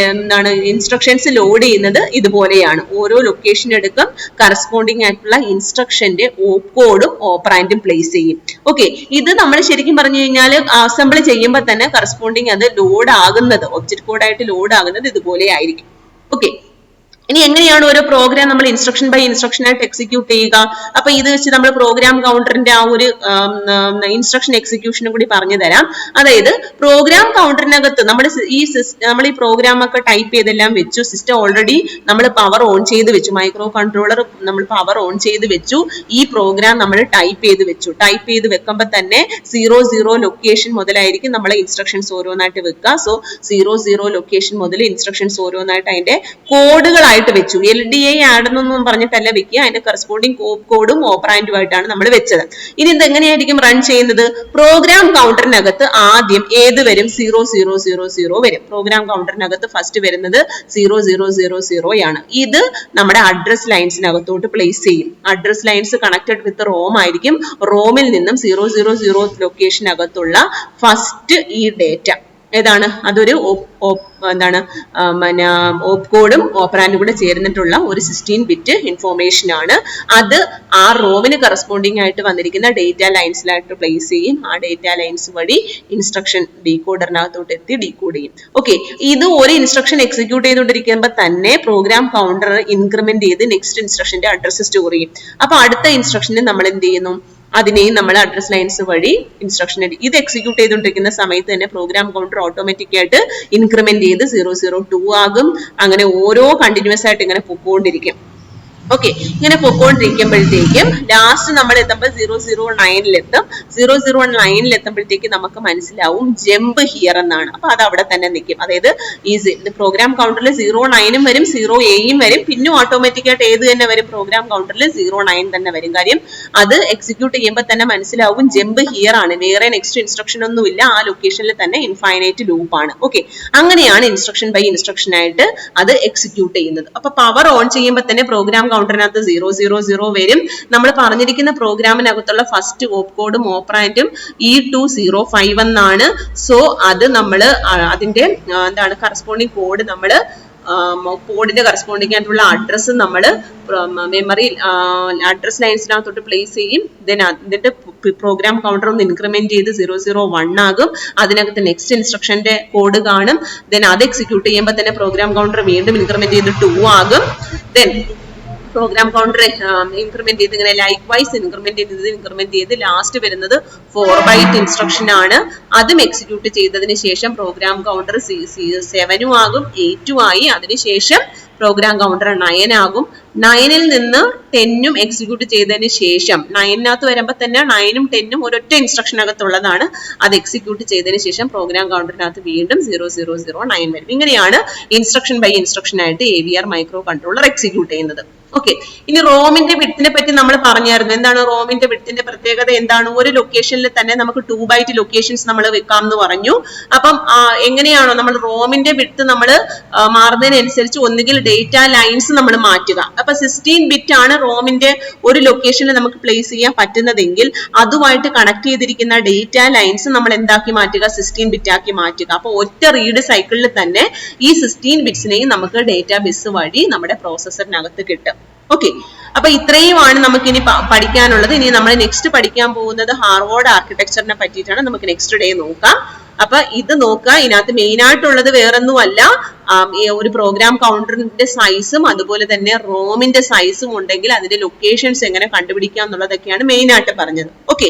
എന്താണ് ഇൻസ്ട്രക്ഷൻസ് ലോഡ് ചെയ്യുന്നത് ഇതുപോലെയാണ്. ഓരോ ലൊക്കേഷൻ എടുക്കും, കറസ്പോണ്ടിങ് ആയിട്ടുള്ള ഇൻസ്ട്രക്ഷന്റെ കോഡും ഓപ്പറാൻഡും പ്ലേസ് ചെയ്യും. ഓക്കെ, ഇത് നമ്മൾ ശരിക്കും പറഞ്ഞു കഴിഞ്ഞാൽ അസംബിൾ ചെയ്യുമ്പോൾ തന്നെ കറസ്പോണ്ടിങ് അത് ലോഡ് ആകുന്നത്, ഒബ്ജക്ട് കോഡായിട്ട് ലോഡ് ആകുന്നത് ഇതുപോലെ ആയിരിക്കും. ഓക്കെ, ഇനി എങ്ങനെയാണ് ഓരോ പ്രോഗ്രാം നമ്മൾ ഇൻസ്ട്രക്ഷൻ ബൈ ഇൻസ്ട്രക്ഷൻ ആയിട്ട് എക്സിക്യൂട്ട് ചെയ്യുക? അപ്പൊ ഇത് വെച്ച് നമ്മൾ പ്രോഗ്രാം കൗണ്ടറിന്റെ ആ ഒരു ഇൻസ്ട്രക്ഷൻ എക്സിക്യൂഷനും കൂടി പറഞ്ഞു തരാം. അതായത് പ്രോഗ്രാം കൗണ്ടറിനകത്ത് നമ്മൾ ഈ പ്രോഗ്രാം ഒക്കെ ടൈപ്പ് ചെയ്തെല്ലാം വെച്ചു. സിസ്റ്റം ഓൾറെഡി നമ്മൾ പവർ ഓൺ ചെയ്ത് വെച്ചു, മൈക്രോ കൺട്രോളർ നമ്മൾ പവർ ഓൺ ചെയ്ത് വെച്ചു. ഈ പ്രോഗ്രാം നമ്മൾ ടൈപ്പ് ചെയ്ത് വെച്ചു. ടൈപ്പ് ചെയ്ത് വെക്കുമ്പോൾ തന്നെ 00 ലൊക്കേഷൻ മുതലായിരിക്കും നമ്മളെ ഇൻസ്ട്രക്ഷൻസ് ഓരോന്നായിട്ട് വെക്കുക. സോ 00 ലൊക്കേഷൻ മുതൽ ഇൻസ്ട്രക്ഷൻസ് ഓരോന്നായിട്ട് അതിന്റെ കോഡുകളായിട്ട് വെച്ചു. LDA ആഡ് എന്നൊന്നും പറഞ്ഞിട്ടല്ല വെക്കുക, അതിന്റെ കറസ്പോണ്ടിങ് കോഡും ഓപ്പറാൻഡുമായിട്ടാണ് നമ്മൾ വെച്ചത്. ഇനി ഇത് എങ്ങനെയായിരിക്കും റൺ ചെയ്യുന്നത്? പ്രോഗ്രാം കൗണ്ടറിനകത്ത് ആദ്യം ഏത് വരും? 0000 വരും. പ്രോഗ്രാം കൗണ്ടറിനകത്ത് ഫസ്റ്റ് വരുന്നത് 0000 ആണ്. ഇത് നമ്മുടെ അഡ്രസ് ലൈൻസിനകത്തോട്ട് പ്ലേസ് ചെയ്യും. Address lines connected with ROM ആയിരിക്കും. റോമിൽ നിന്നും 000 ലൊക്കേഷനകത്തുള്ള ഫസ്റ്റ് ഈ ഡേറ്റ ഏതാണ്? അതൊരു എന്താണ് ഓപ്പ് കോഡും ഓപ്പറാൻഡും കൂടെ ചേർന്നിട്ടുള്ള ഒരു 16 ബിറ്റ് ഇൻഫോർമേഷൻ ആണ്. അത് ആ റോമിന് കറസ്പോണ്ടിങ് ആയിട്ട് വന്നിരിക്കുന്ന ഡേറ്റ ലൈൻസിലായിട്ട് പ്ലേസ് ചെയ്യും. ആ ഡേറ്റ ലൈൻസ് വഴി ഇൻസ്ട്രക്ഷൻ ഡീകോഡറിനകത്തോട്ട് എത്തി ഡീകോഡ് ചെയ്യും. ഓക്കെ, ഇത് ഒരു ഇൻസ്ട്രക്ഷൻ എക്സിക്യൂട്ട് ചെയ്തുകൊണ്ടിരിക്കുമ്പോൾ തന്നെ പ്രോഗ്രാം കൗണ്ടർ ഇൻക്രിമെന്റ് ചെയ്ത് നെക്സ്റ്റ് ഇൻസ്ട്രക്ഷന്റെ അഡ്രസ് സ്റ്റോർ ചെയ്യും. അപ്പൊ അടുത്ത ഇൻസ്ട്രക്ഷന് നമ്മൾ എന്ത് ചെയ്യുന്നു? അതിനെയും നമ്മൾ അഡ്രസ് ലൈൻസ് വഴി ഇൻസ്ട്രക്ഷൻ ഇത് എക്സിക്യൂട്ട് ചെയ്തുകൊണ്ടിരിക്കുന്ന സമയത്ത് തന്നെ പ്രോഗ്രാം കൗണ്ടർ ഓട്ടോമാറ്റിക് ആയിട്ട് ഇൻക്രിമെന്റ് ചെയ്ത് 002 ആകും. അങ്ങനെ ഓരോ കണ്ടിന്യൂസ് ആയിട്ട് ഇങ്ങനെ പൊക്കോണ്ടിരിക്കും. ഓക്കെ, ഇങ്ങനെ പൊക്കോണ്ടിരിക്കുമ്പോഴത്തേക്കും ലാസ്റ്റ് നമ്മൾ എത്തുമ്പോൾ 009 009 നമുക്ക് മനസ്സിലാവും ജമ്പ് ഹിയർ എന്നാണ്. അപ്പൊ അത് അവിടെ തന്നെ നിൽക്കും. അതായത് ഈ പ്രോഗ്രാം കൗണ്ടറിൽ 09 വരും, 0A വരും, പിന്നെ ഓട്ടോമാറ്റിക് ആയിട്ട് ഏത് തന്നെ വരും? പ്രോഗ്രാം കൗണ്ടറിൽ 09 തന്നെ വരും. കാര്യം അത് എക്സിക്യൂട്ട് ചെയ്യുമ്പോൾ തന്നെ മനസ്സിലാവും ജമ്പ് ഹിയർ ആണ്, വേറെ നെക്സ്റ്റ് ഇൻസ്ട്രക്ഷൻ ഒന്നും ഇല്ല, ആ ലൊക്കേഷനിൽ തന്നെ ഇൻഫൈനൈറ്റ് ലൂപ്പ് ആണ്. ഓക്കെ, അങ്ങനെയാണ് ഇൻസ്ട്രക്ഷൻ ബൈ ഇൻസ്ട്രക്ഷൻ ആയിട്ട് അത് എക്സിക്യൂട്ട് ചെയ്യുന്നത്. അപ്പൊ പവർ ഓൺ ചെയ്യുമ്പോൾ തന്നെ പ്രോഗ്രാം കൗണ്ടറിനകത്ത് 000 വരും. നമ്മൾ പറഞ്ഞിരിക്കുന്ന പ്രോഗ്രാമിനകത്തുള്ള ഫസ്റ്റ് ഓപ്പ് കോഡും ഓപ്പറാൻഡും E205 എന്നാണ്. സോ അത് നമ്മൾ അതിന്റെ എന്താണ് കറസ്പോണ്ടിങ് കോഡ് നമ്മൾ കോഡിന്റെ കറസ്പോണ്ടിങ് ആയിട്ടുള്ള അഡ്രസ്സ് നമ്മൾ മെമ്മറി അഡ്രസ് ലൈൻസിനകത്തോട്ട് പ്ലേസ് ചെയ്യും. എന്നിട്ട് പ്രോഗ്രാം കൗണ്ടർ ഒന്ന് ഇൻക്രിമെന്റ് ചെയ്ത് 001 ആകും. അതിനകത്ത് നെക്സ്റ്റ് ഇൻസ്ട്രക്ഷന്റെ കോഡ് കാണും. ദെൻ അത് എക്സിക്യൂട്ട് ചെയ്യുമ്പോൾ തന്നെ പ്രോഗ്രാം കൗണ്ടർ വീണ്ടും ഇൻക്രിമെന്റ് ചെയ്ത് 2 ആകും. ദെൻ പ്രോഗ്രാം കൗണ്ടർ ഇൻക്രിമെന്റ് ചെയ്ത് ഇങ്ങനെ ലൈക്ക് വൈസ് ഇൻക്രിമെന്റ് ചെയ്ത് ലാസ്റ്റ് വരുന്നത് 4 ബൈറ്റ് ഇൻസ്ട്രക്ഷൻ ആണ്. അതും എക്സിക്യൂട്ട് ചെയ്തതിന് ശേഷം പ്രോഗ്രാം കൗണ്ടർ 7 ആകും, 8 ആയി. അതിനുശേഷം പ്രോഗ്രാം കൗണ്ടർ 9 ആകും. 9ൽ നിന്ന് 10ഉം എക്സിക്യൂട്ട് ചെയ്തതിന് ശേഷം 9നകത്ത് വരുമ്പോൾ തന്നെ 9ഉം 10ഉം ഒരൊറ്റ ഇൻസ്ട്രക്ഷനകത്തുള്ളതാണ്. അത് എക്സിക്യൂട്ട് ചെയ്തതിന് ശേഷം പ്രോഗ്രാം കൗണ്ടറിനകത്ത് വീണ്ടും 0009 വരും. ഇങ്ങനെയാണ് ഇൻസ്ട്രക്ഷൻ ബൈ ഇൻസ്ട്രക്ഷൻ ആയിട്ട് AVR മൈക്രോ കൺട്രോളർ എക്സിക്യൂട്ട് ചെയ്യുന്നത്. ഓക്കെ. ഇനി റോമിന്റെ വിഡ്ത്തിനെ പറ്റി നമ്മൾ പറഞ്ഞായിരുന്നു. എന്താണ് റോമിന്റെ വിഡ്ത്തിന്റെ പ്രത്യേകത എന്താണ്? ഒരു ലൊക്കേഷനിൽ തന്നെ നമുക്ക് 2 ബൈറ്റ് ലൊക്കേഷൻസ് നമ്മൾ വെക്കാം എന്ന് പറഞ്ഞു. അപ്പം എങ്ങനെയാണോ നമ്മൾ റോമിന്റെ വിഡ്ത്ത് നമ്മൾ മാറുന്നതിനനുസരിച്ച് ഒന്നുകിൽ ഡേറ്റ ലൈൻസ് നമ്മൾ മാറ്റുക. അപ്പൊ 16 ബിറ്റ് ആണ് റോമിന്റെ ഒരു ലൊക്കേഷനിൽ നമുക്ക് പ്ലേസ് ചെയ്യാൻ പറ്റുന്നതെങ്കിൽ അതുമായിട്ട് കണക്ട് ചെയ്തിരിക്കുന്ന ഡേറ്റ ലൈൻസ് നമ്മൾ എന്താക്കി മാറ്റുക? 16 ബിറ്റ് ആക്കി മാറ്റുക. അപ്പൊ ഒറ്റ റീഡ് സൈക്കിളിൽ തന്നെ ഈ 16 ബിറ്റ്സിനെയും നമുക്ക് ഡേറ്റാബേസ് വഴി നമ്മുടെ പ്രോസസറിനകത്ത് കിട്ടും. ഓക്കെ. അപ്പൊ ഇത്രയുമാണ് നമുക്ക് ഇനി പഠിക്കാനുള്ളത്. ഇനി നമ്മൾ നെക്സ്റ്റ് പഠിക്കാൻ പോകുന്നത് ഹാർവാർഡ് ആർക്കിടെക്ചറിനെ പറ്റിയിട്ടാണ്. നമുക്ക് നെക്സ്റ്റ് ഡേ നോക്കാം. അപ്പൊ ഇത് നോക്കുക. ഇതിനകത്ത് മെയിൻ ആയിട്ടുള്ളത് വേറൊന്നുമല്ല, ഒരു പ്രോഗ്രാം കൗണ്ടറിന്റെ സൈസും അതുപോലെ തന്നെ റോമിന്റെ സൈസും ഉണ്ടെങ്കിൽ അതിന്റെ ലൊക്കേഷൻസ് എങ്ങനെ കണ്ടുപിടിക്കാം എന്നുള്ളതൊക്കെയാണ് മെയിൻ ആയിട്ട് പറഞ്ഞത്. ഓക്കെ.